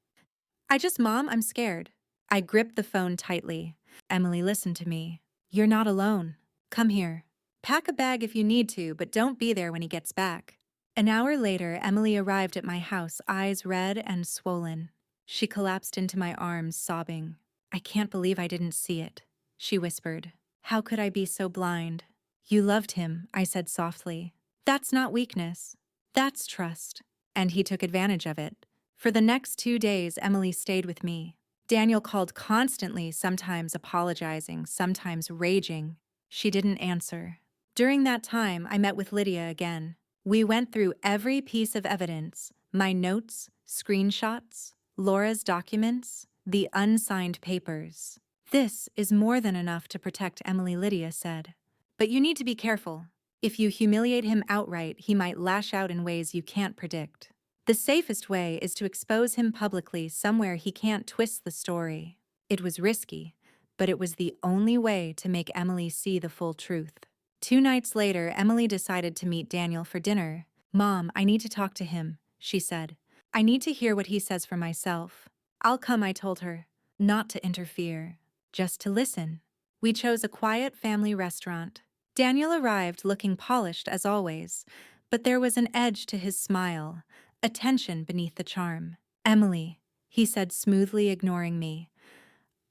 A: Mom, I'm scared. I gripped the phone tightly. Emily, listen to me. You're not alone. Come here. Pack a bag if you need to, but don't be there when he gets back. An hour later, Emily arrived at my house, eyes red and swollen. She collapsed into my arms, sobbing. I can't believe I didn't see it, she whispered. How could I be so blind? You loved him, I said softly. That's not weakness. That's trust. And he took advantage of it. For the next 2 days, Emily stayed with me. Daniel called constantly, sometimes apologizing, sometimes raging. She didn't answer. During that time, I met with Lydia again. We went through every piece of evidence, my notes, screenshots, Laura's documents, the unsigned papers. This is more than enough to protect Emily, Lydia said. But you need to be careful. If you humiliate him outright, he might lash out in ways you can't predict. The safest way is to expose him publicly somewhere he can't twist the story. It was risky, but it was the only way to make Emily see the full truth. 2 nights later, Emily decided to meet Daniel for dinner. Mom, I need to talk to him, she said. I need to hear what he says for myself. I'll come, I told her. Not to interfere, just to listen. We chose a quiet family restaurant. Daniel arrived looking polished as always, but there was an edge to his smile, a tension beneath the charm. Emily, he said smoothly, ignoring me.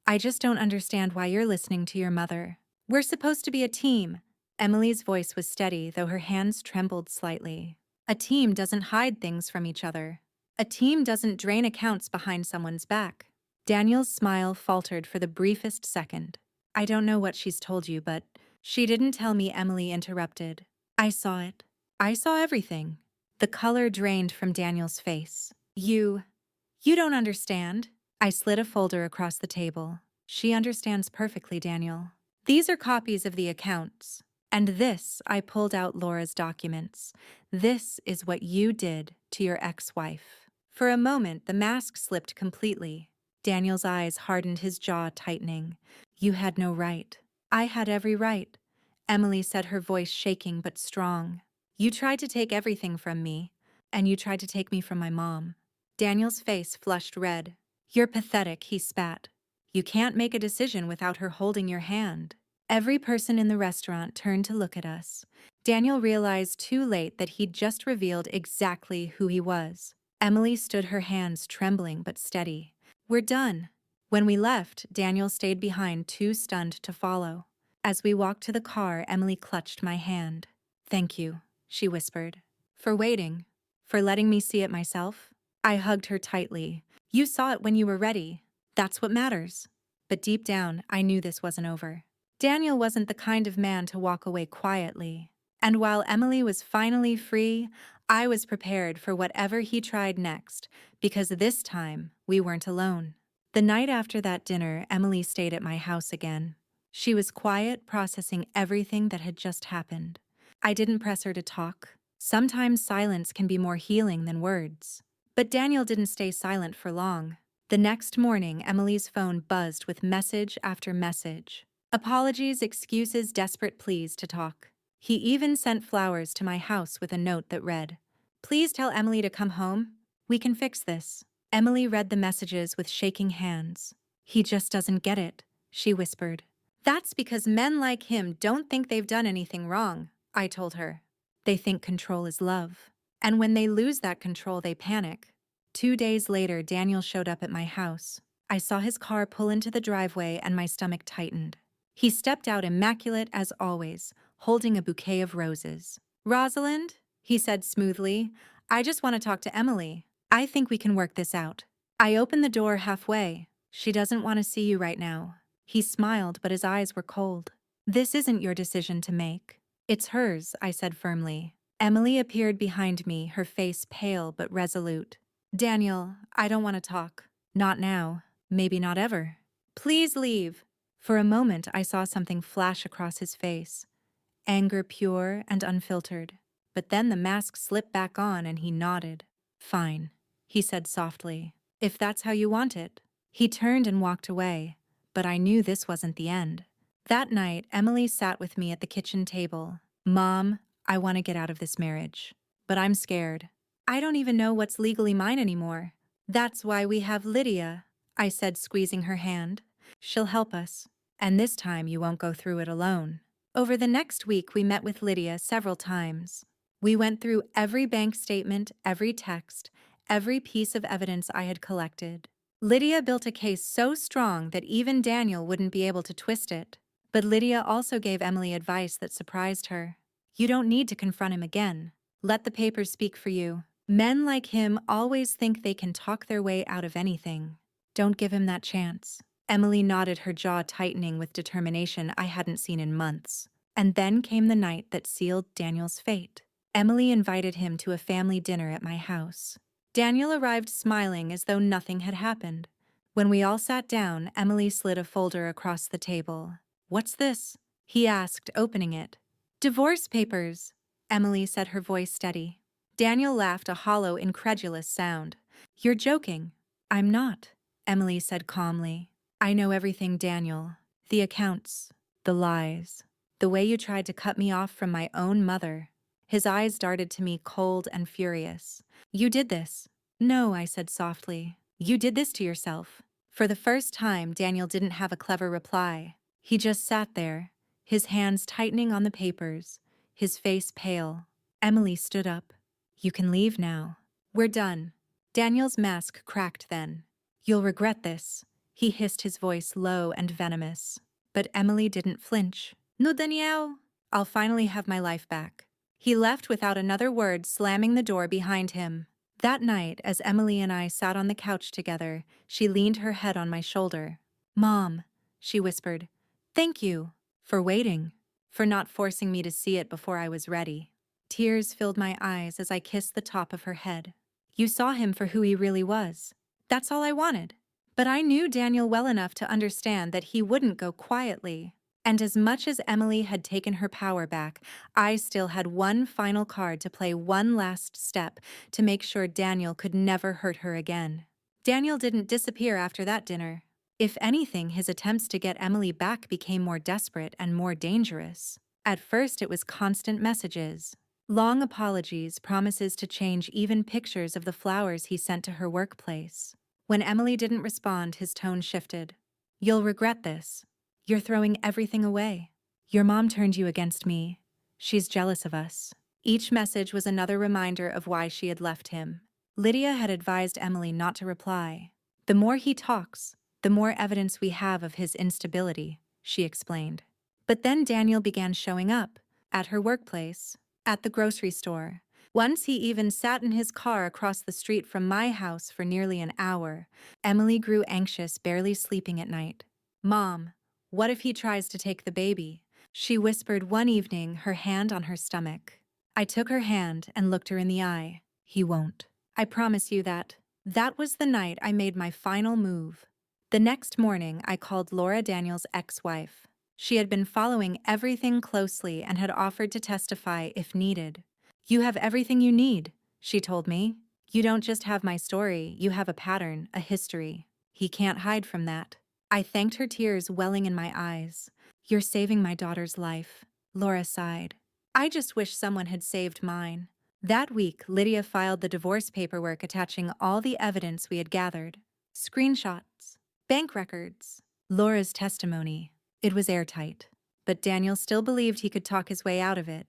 A: I just don't understand why you're listening to your mother. We're supposed to be a team. Emily's voice was steady, though her hands trembled slightly. A team doesn't hide things from each other. A team doesn't drain accounts behind someone's back. Daniel's smile faltered for the briefest second. I don't know what she's told you, but she didn't tell me, Emily interrupted. I saw it. I saw everything. The color drained from Daniel's face. You don't understand. I slid a folder across the table. She understands perfectly, Daniel. These are copies of the accounts. And this, I pulled out Laura's documents. This is what you did to your ex-wife. For a moment, the mask slipped completely. Daniel's eyes hardened, his jaw tightening. You had no right. I had every right. Emily said, her voice shaking but strong. You tried to take everything from me, and you tried to take me from my mom. Daniel's face flushed red. You're pathetic, he spat. You can't make a decision without her holding your hand. Every person in the restaurant turned to look at us. Daniel realized too late that he'd just revealed exactly who he was. Emily stood, her hands trembling but steady. We're done. When we left, Daniel stayed behind, too stunned to follow. As we walked to the car, Emily clutched my hand. Thank you, she whispered. For waiting. For letting me see it myself. I hugged her tightly. You saw it when you were ready. That's what matters. But deep down, I knew this wasn't over. Daniel wasn't the kind of man to walk away quietly. And while Emily was finally free, I was prepared for whatever he tried next, because this time we weren't alone. The night after that dinner, Emily stayed at my house again. She was quiet, processing everything that had just happened. I didn't press her to talk. Sometimes silence can be more healing than words. But Daniel didn't stay silent for long. The next morning, Emily's phone buzzed with message after message. Apologies, excuses, desperate pleas to talk. He even sent flowers to my house with a note that read, "Please tell Emily to come home. We can fix this." Emily read the messages with shaking hands. "He just doesn't get it," she whispered. "That's because men like him don't think they've done anything wrong," I told her. "They think control is love. And when they lose that control, they panic." 2 days later, Daniel showed up at my house. I saw his car pull into the driveway and my stomach tightened. He stepped out immaculate as always, holding a bouquet of roses. "Rosalind," he said smoothly, "I just want to talk to Emily. I think we can work this out." I opened the door halfway. "She doesn't want to see you right now." He smiled, but his eyes were cold. "This isn't your decision to make. It's hers," I said firmly. Emily appeared behind me, her face pale but resolute. "Daniel, I don't want to talk. Not now. Maybe not ever. Please leave." For a moment, I saw something flash across his face. Anger pure and unfiltered. But then the mask slipped back on and he nodded. "Fine," he said softly. "If that's how you want it." He turned and walked away, but I knew this wasn't the end. That night, Emily sat with me at the kitchen table. "Mom, I want to get out of this marriage, but I'm scared. I don't even know what's legally mine anymore." "That's why we have Lydia," I said, squeezing her hand. "She'll help us. And this time you won't go through it alone." Over the next week, we met with Lydia several times. We went through every bank statement, every text, every piece of evidence I had collected. Lydia built a case so strong that even Daniel wouldn't be able to twist it. But Lydia also gave Emily advice that surprised her. "You don't need to confront him again. Let the papers speak for you. Men like him always think they can talk their way out of anything. Don't give him that chance." Emily nodded, her jaw tightening with determination I hadn't seen in months. And then came the night that sealed Daniel's fate. Emily invited him to a family dinner at my house. Daniel arrived smiling as though nothing had happened. When we all sat down, Emily slid a folder across the table. "What's this?" he asked, opening it. "Divorce papers," Emily said, her voice steady. Daniel laughed, a hollow, incredulous sound. "You're joking." "I'm not," Emily said calmly. "I know everything, Daniel. The accounts, the lies, the way you tried to cut me off from my own mother." His eyes darted to me, cold and furious. "You did this." "No," I said softly. "You did this to yourself." For the first time, Daniel didn't have a clever reply. He just sat there, his hands tightening on the papers, his face pale. Emily stood up. "You can leave now. We're done." Daniel's mask cracked then. "You'll regret this," he hissed, his voice low and venomous. But Emily didn't flinch. "No, Daniel. I'll finally have my life back." He left without another word, slamming the door behind him. That night, as Emily and I sat on the couch together, she leaned her head on my shoulder. "Mom," she whispered, "thank you for waiting, for not forcing me to see it before I was ready." Tears filled my eyes as I kissed the top of her head. "You saw him for who he really was. That's all I wanted." But I knew Daniel well enough to understand that he wouldn't go quietly. And as much as Emily had taken her power back, I still had one final card to play, one last step to make sure Daniel could never hurt her again. Daniel didn't disappear after that dinner. If anything, his attempts to get Emily back became more desperate and more dangerous. At first, it was constant messages. Long apologies, promises to change, even pictures of the flowers he sent to her workplace. When Emily didn't respond, his tone shifted. "You'll regret this. You're throwing everything away. Your mom turned you against me. She's jealous of us." Each message was another reminder of why she had left him. Lydia had advised Emily not to reply. "The more he talks, the more evidence we have of his instability," she explained. But then Daniel began showing up, at her workplace, at the grocery store. Once he even sat in his car across the street from my house for nearly an hour. Emily grew anxious, barely sleeping at night. "Mom, what if he tries to take the baby? she whispered one evening, her hand on her stomach. I took her hand and looked her in the eye. He won't. I promise you that. That was the night I made my final move. The next morning, I called Laura Daniels' ex-wife. She had been following everything closely and had offered to testify if needed. You have everything you need, she told me. You don't just have my story, you have a pattern, a history. He can't hide from that. I thanked her, tears welling in my eyes. You're saving my daughter's life, Laura sighed. I just wish someone had saved mine. That week, Lydia filed the divorce paperwork attaching all the evidence we had gathered. Screenshots, bank records, Laura's testimony. It was airtight. But Daniel still believed he could talk his way out of it.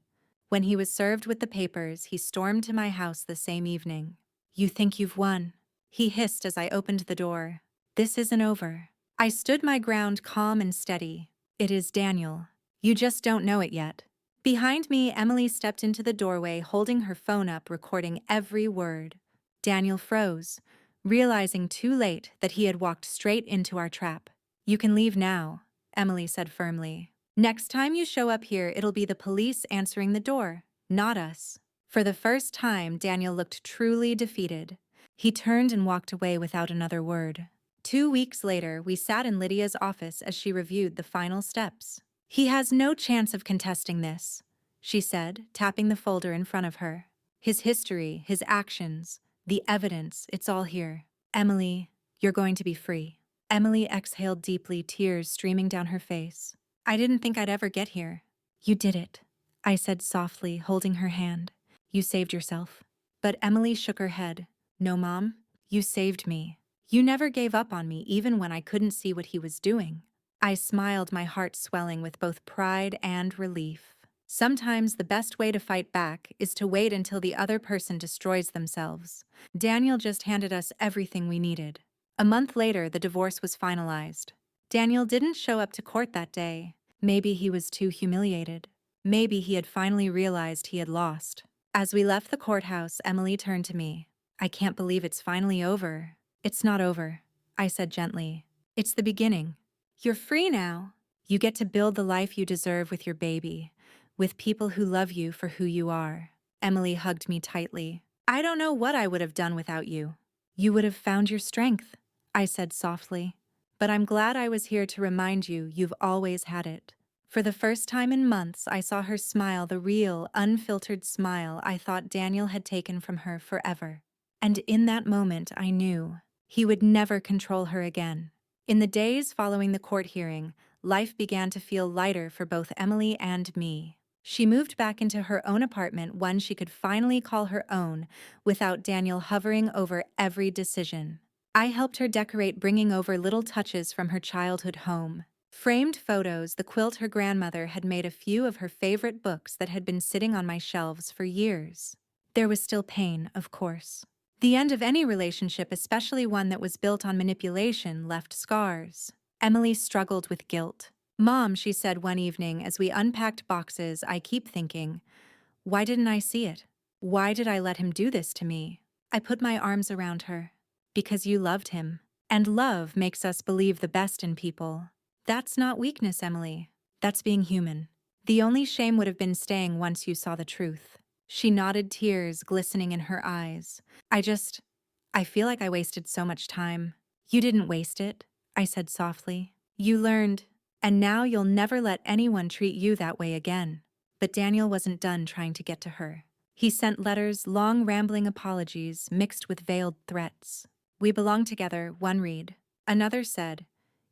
A: When he was served with the papers, he stormed to my house the same evening. You think you've won, he hissed as I opened the door. This isn't over. I stood my ground, calm and steady. It is, Daniel. You just don't know it yet. Behind me, Emily stepped into the doorway, holding her phone up, recording every word. Daniel froze, realizing too late that he had walked straight into our trap. You can leave now, Emily said firmly. Next time you show up here, it'll be the police answering the door, not us. For the first time, Daniel looked truly defeated. He turned and walked away without another word. 2 weeks later, we sat in Lydia's office as she reviewed the final steps. He has no chance of contesting this, she said, tapping the folder in front of her. His history, his actions, the evidence, it's all here. Emily, you're going to be free. Emily exhaled deeply, tears streaming down her face. I didn't think I'd ever get here. You did it, I said softly, holding her hand. You saved yourself. But Emily shook her head. No, Mom, you saved me. You never gave up on me even when I couldn't see what he was doing. I smiled, my heart swelling with both pride and relief. Sometimes the best way to fight back is to wait until the other person destroys themselves. Daniel just handed us everything we needed. A month later, the divorce was finalized. Daniel didn't show up to court that day. Maybe he was too humiliated. Maybe he had finally realized he had lost. As we left the courthouse, Emily turned to me. I can't believe it's finally over. It's not over, I said gently. It's the beginning. You're free now. You get to build the life you deserve with your baby, with people who love you for who you are. Emily hugged me tightly. I don't know what I would have done without you. You would have found your strength, I said softly. But I'm glad I was here to remind you you've always had it. For the first time in months, I saw her smile, the real, unfiltered smile I thought Daniel had taken from her forever. And in that moment, I knew he would never control her again. In the days following the court hearing, life began to feel lighter for both Emily and me. She moved back into her own apartment, one she could finally call her own, without Daniel hovering over every decision. I helped her decorate, bringing over little touches from her childhood home. Framed photos, the quilt her grandmother had made, a few of her favorite books that had been sitting on my shelves for years. There was still pain, of course. The end of any relationship, especially one that was built on manipulation, left scars. Emily struggled with guilt. Mom, she said one evening as we unpacked boxes, I keep thinking, why didn't I see it? Why did I let him do this to me? I put my arms around her. Because you loved him. And love makes us believe the best in people. That's not weakness, Emily. That's being human. The only shame would have been staying once you saw the truth. She nodded, tears glistening in her eyes. I feel like I wasted so much time. You didn't waste it, I said softly. You learned, and now you'll never let anyone treat you that way again. But Daniel wasn't done trying to get to her. He sent letters, long rambling apologies mixed with veiled threats. We belong together, one read. Another said,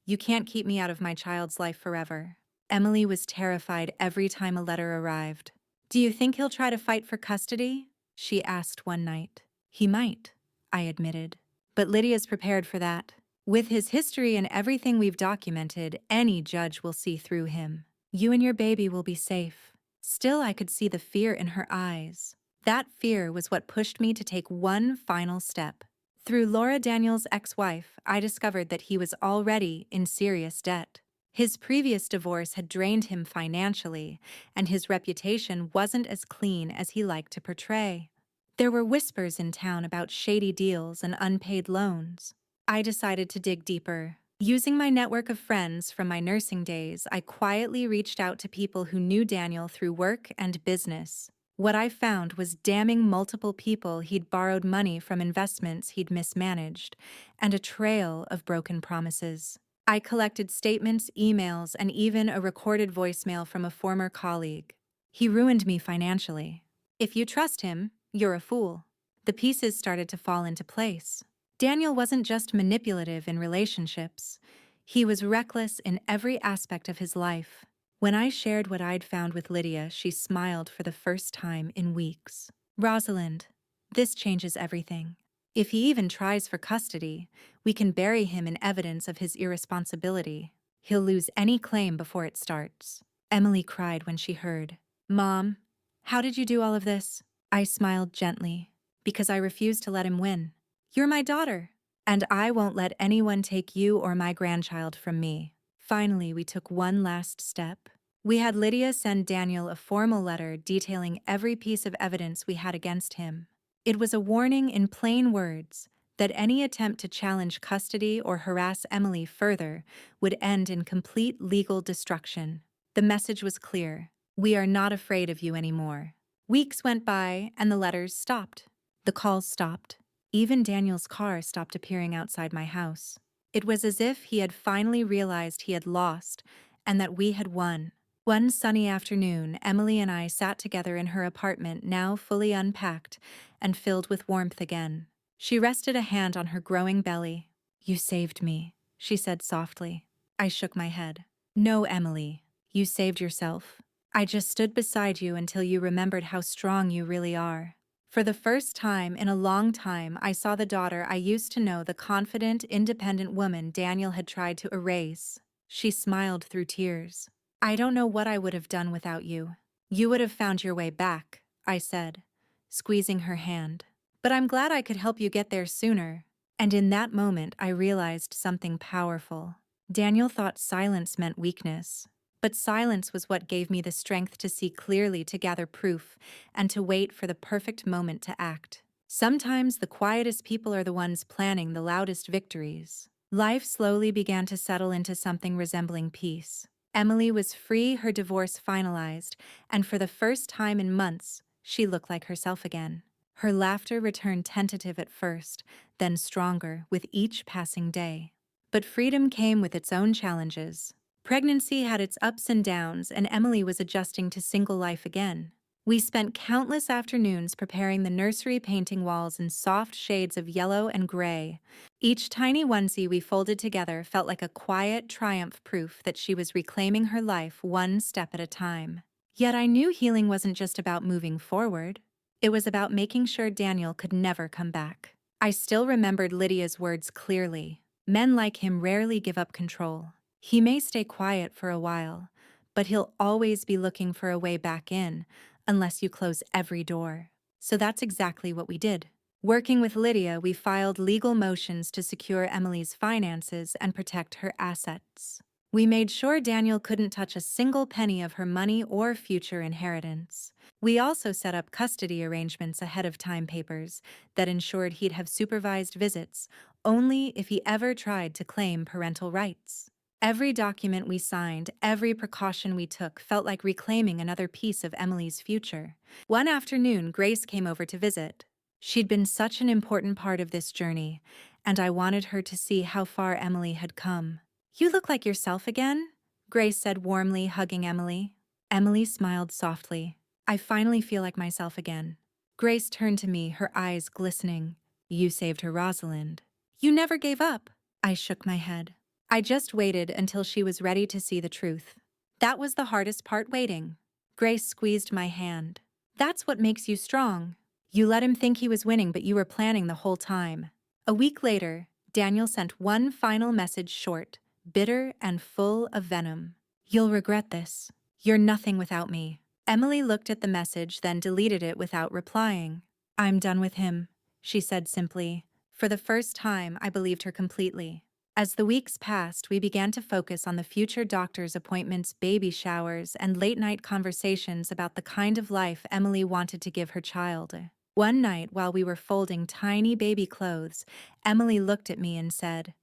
A: you can't keep me out of my child's life forever. Emily was terrified every time a letter arrived. Do you think he'll try to fight for custody? She asked one night. He might, I admitted. But Lydia's prepared for that. With his history and everything we've documented, any judge will see through him. You and your baby will be safe. Still, I could see the fear in her eyes. That fear was what pushed me to take one final step. Through Laura Daniels' ex-wife, I discovered that he was already in serious debt. His previous divorce had drained him financially, and his reputation wasn't as clean as he liked to portray. There were whispers in town about shady deals and unpaid loans. I decided to dig deeper. Using my network of friends from my nursing days, I quietly reached out to people who knew Daniel through work and business. What I found was damning multiple people he'd borrowed money from investments he'd mismanaged, and a trail of broken promises. I collected statements, emails, and even a recorded voicemail from a former colleague. He ruined me financially. If you trust him, you're a fool. The pieces started to fall into place. Daniel wasn't just manipulative in relationships. He was reckless in every aspect of his life. When I shared what I'd found with Lydia, she smiled for the first time in weeks. Rosalind, this changes everything. If he even tries for custody, we can bury him in evidence of his irresponsibility. He'll lose any claim before it starts. Emily cried when she heard. Mom, how did you do all of this? I smiled gently, because I refused to let him win. You're my daughter, and I won't let anyone take you or my grandchild from me. Finally, we took one last step. We had Lydia send Daniel a formal letter detailing every piece of evidence we had against him. It was a warning in plain words that any attempt to challenge custody or harass Emily further would end in complete legal destruction. The message was clear. We are not afraid of you anymore. Weeks went by and the letters stopped. The calls stopped. Even Daniel's car stopped appearing outside my house. It was as if he had finally realized he had lost and that we had won. One sunny afternoon, Emily and I sat together in her apartment, now fully unpacked and filled with warmth again. She rested a hand on her growing belly. You saved me, she said softly. I shook my head. No, Emily, you saved yourself. I just stood beside you until you remembered how strong you really are. For the first time in a long time, I saw the daughter I used to know, the confident, independent woman Daniel had tried to erase. She smiled through tears. I don't know what I would have done without you. You would have found your way back, I said, squeezing her hand. But I'm glad I could help you get there sooner. And in that moment, I realized something powerful. Daniel thought silence meant weakness. But silence was what gave me the strength to see clearly, to gather proof, and to wait for the perfect moment to act. Sometimes the quietest people are the ones planning the loudest victories. Life slowly began to settle into something resembling peace. Emily was free, her divorce finalized, and for the first time in months, she looked like herself again. Her laughter returned, tentative at first, then stronger with each passing day. But freedom came with its own challenges. Pregnancy had its ups and downs, and Emily was adjusting to single life again. We spent countless afternoons preparing the nursery, painting walls in soft shades of yellow and gray. Each tiny onesie we folded together felt like a quiet triumph, proof that she was reclaiming her life one step at a time. Yet I knew healing wasn't just about moving forward. It was about making sure Daniel could never come back. I still remembered Lydia's words clearly. Men like him rarely give up control. He may stay quiet for a while, but he'll always be looking for a way back in, unless you close every door. So that's exactly what we did. Working with Lydia, we filed legal motions to secure Emily's finances and protect her assets. We made sure Daniel couldn't touch a single penny of her money or future inheritance. We also set up custody arrangements ahead of time, papers that ensured he'd have supervised visits only if he ever tried to claim parental rights. Every document we signed, every precaution we took felt like reclaiming another piece of Emily's future. One afternoon, Grace came over to visit. She'd been such an important part of this journey, and I wanted her to see how far Emily had come. You look like yourself again, Grace said warmly, hugging Emily. Emily smiled softly. I finally feel like myself again. Grace turned to me, her eyes glistening. You saved her, Rosalind. You never gave up. I shook my head. I just waited until she was ready to see the truth. That was the hardest part, waiting. Grace squeezed my hand. That's what makes you strong. You let him think he was winning, but you were planning the whole time. A week later, Daniel sent one final message, short, bitter, and full of venom. You'll regret this. You're nothing without me. Emily looked at the message, then deleted it without replying. I'm done with him, she said simply. For the first time, I believed her completely. As the weeks passed, we began to focus on the future: doctor's appointments, baby showers, and late-night conversations about the kind of life Emily wanted to give her child. One night, while we were folding tiny baby clothes, Emily looked at me and said,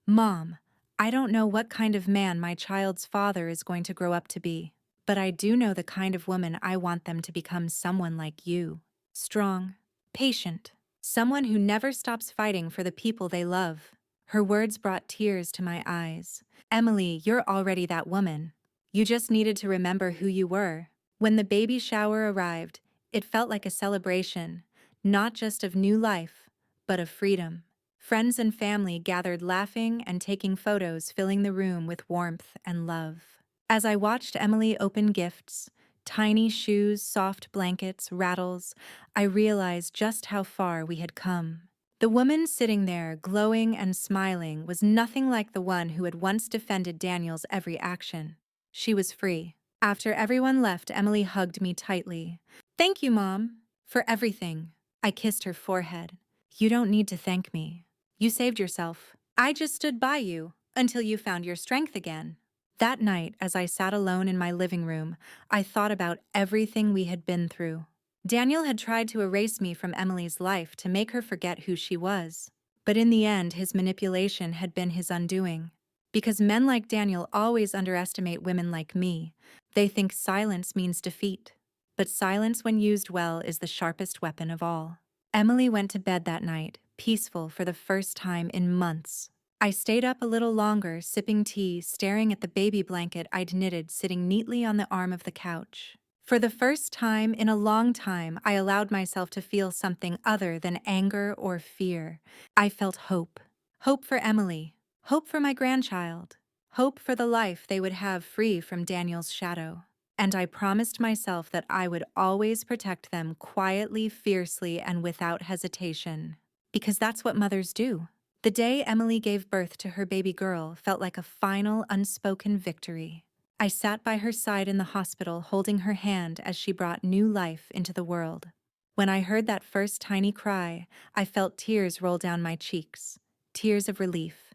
A: Mom, I don't know what kind of man my child's father is going to grow up to be, but I do know the kind of woman I want them to become someone like you. Strong, patient, someone who never stops fighting for the people they love. Her words brought tears to my eyes. Emily, you're already that woman. You just needed to remember who you were. When the baby shower arrived, it felt like a celebration, not just of new life, but of freedom. Friends and family gathered laughing and taking photos, filling the room with warmth and love. As I watched Emily open gifts, tiny shoes, soft blankets, rattles, I realized just how far we had come. The woman sitting there, glowing and smiling, was nothing like the one who had once defended Daniel's every action. She was free. After everyone left, Emily hugged me tightly. "Thank you, Mom, for everything." I kissed her forehead. "You don't need to thank me. You saved yourself. I just stood by you until you found your strength again." That night, as I sat alone in my living room, I thought about everything we had been through. Daniel had tried to erase me from Emily's life to make her forget who she was. But in the end, his manipulation had been his undoing. Because men like Daniel always underestimate women like me. They think silence means defeat. But silence, when used well, is the sharpest weapon of all. Emily went to bed that night, peaceful for the first time in months. I stayed up a little longer, sipping tea, staring at the baby blanket I'd knitted sitting neatly on the arm of the couch. For the first time in a long time, I allowed myself to feel something other than anger or fear. I felt hope. Hope for Emily. Hope for my grandchild. Hope for the life they would have free from Daniel's shadow. And I promised myself that I would always protect them quietly, fiercely, and without hesitation. Because that's what mothers do. The day Emily gave birth to her baby girl felt like a final, unspoken victory. I sat by her side in the hospital, holding her hand as she brought new life into the world. When I heard that first tiny cry, I felt tears roll down my cheeks. Tears of relief,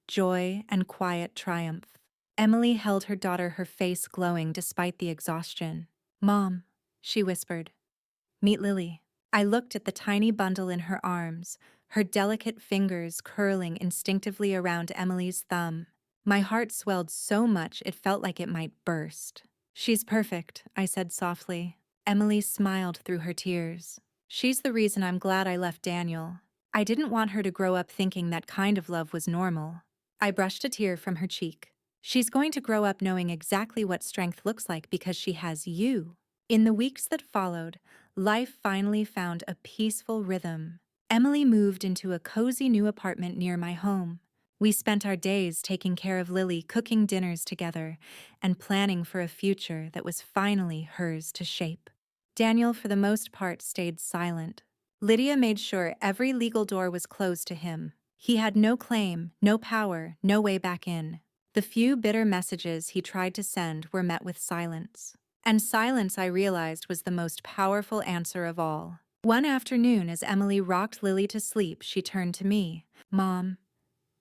A: joy, and quiet triumph. Emily held her daughter, her face glowing despite the exhaustion. "Mom," she whispered. "Meet Lily." I looked at the tiny bundle in her arms, her delicate fingers curling instinctively around Emily's thumb. My heart swelled so much it felt like it might burst. "She's perfect," I said softly. Emily smiled through her tears. "She's the reason I'm glad I left Daniel. I didn't want her to grow up thinking that kind of love was normal." I brushed a tear from her cheek. "She's going to grow up knowing exactly what strength looks like because she has you." In the weeks that followed, life finally found a peaceful rhythm. Emily moved into a cozy new apartment near my home. We spent our days taking care of Lily, cooking dinners together, and planning for a future that was finally hers to shape. Daniel, for the most part, stayed silent. Lydia made sure every legal door was closed to him. He had no claim, no power, no way back in. The few bitter messages he tried to send were met with silence. And silence, I realized, was the most powerful answer of all. One afternoon, as Emily rocked Lily to sleep, she turned to me. "Mom,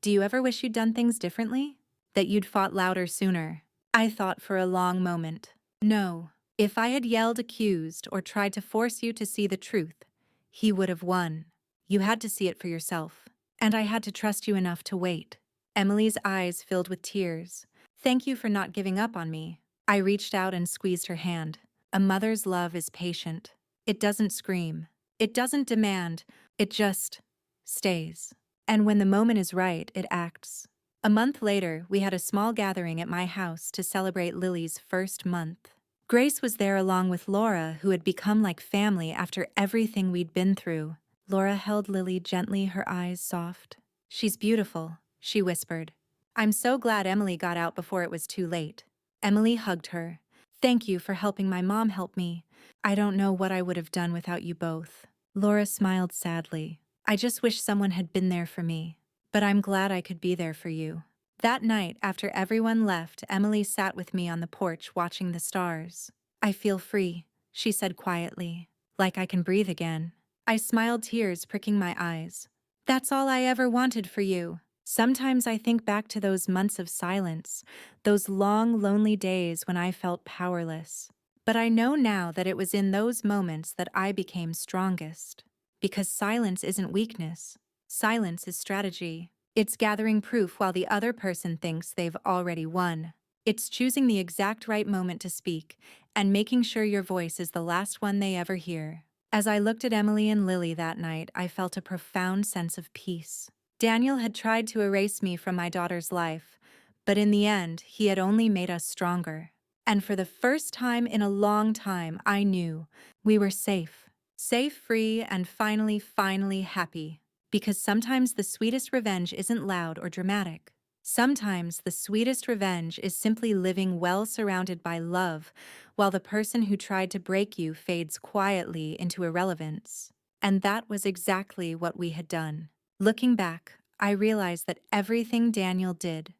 A: do you ever wish you'd done things differently? That you'd fought louder sooner?" I thought for a long moment. No. If I had yelled, accused, or tried to force you to see the truth, he would have won. You had to see it for yourself. And I had to trust you enough to wait. Emily's eyes filled with tears. "Thank you for not giving up on me." I reached out and squeezed her hand. A mother's love is patient. It doesn't scream. It doesn't demand. It just stays. And when the moment is right, it acts. A month later, we had a small gathering at my house to celebrate Lily's first month. Grace was there along with Laura, who had become like family after everything we'd been through. Laura held Lily gently, her eyes soft. "She's beautiful," she whispered. "I'm so glad Emily got out before it was too late." Emily hugged her. "Thank you for helping my mom help me. I don't know what I would have done without you both." Laura smiled sadly. "I just wish someone had been there for me. But I'm glad I could be there for you." That night, after everyone left, Emily sat with me on the porch watching the stars. "I feel free," she said quietly. "Like I can breathe again." I smiled, tears pricking my eyes. "That's all I ever wanted for you." Sometimes I think back to those months of silence, those long, lonely days when I felt powerless. But I know now that it was in those moments that I became strongest. Because silence isn't weakness. Silence is strategy. It's gathering proof while the other person thinks they've already won. It's choosing the exact right moment to speak and making sure your voice is the last one they ever hear. As I looked at Emily and Lily that night, I felt a profound sense of peace. Daniel had tried to erase me from my daughter's life, but in the end, he had only made us stronger. And for the first time in a long time, I knew we were safe. Safe, free, and finally happy. Because sometimes the sweetest revenge isn't loud or dramatic. Sometimes the sweetest revenge is simply living well surrounded by love, while the person who tried to break you fades quietly into irrelevance. And that was exactly what we had done. Looking back, I realized that everything Daniel did,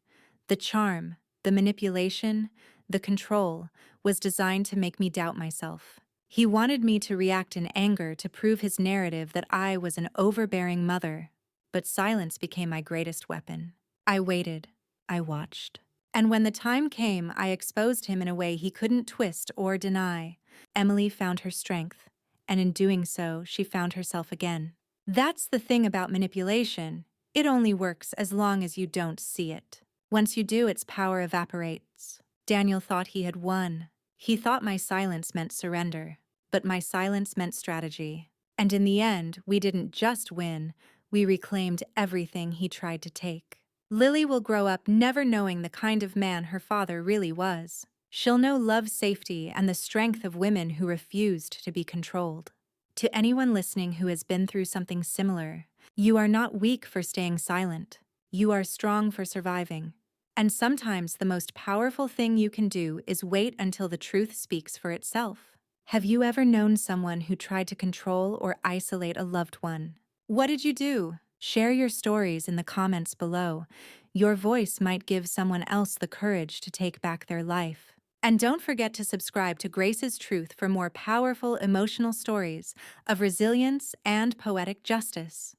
A: the charm, the manipulation, the control, was designed to make me doubt myself. He wanted me to react in anger to prove his narrative that I was an overbearing mother. But silence became my greatest weapon. I waited. I watched. And when the time came, I exposed him in a way he couldn't twist or deny. Emily found her strength, and in doing so, she found herself again. That's the thing about manipulation. It only works as long as you don't see it. Once you do, its power evaporates. Daniel thought he had won. He thought my silence meant surrender. But my silence meant strategy. And in the end, we didn't just win, we reclaimed everything he tried to take. Lily will grow up never knowing the kind of man her father really was. She'll know love's safety and the strength of women who refused to be controlled. To anyone listening who has been through something similar, you are not weak for staying silent. You are strong for surviving. And sometimes the most powerful thing you can do is wait until the truth speaks for itself. Have you ever known someone who tried to control or isolate a loved one? What did you do? Share your stories in the comments below. Your voice might give someone else the courage to take back their life. And don't forget to subscribe to Grace's Truth for more powerful emotional stories of resilience and poetic justice.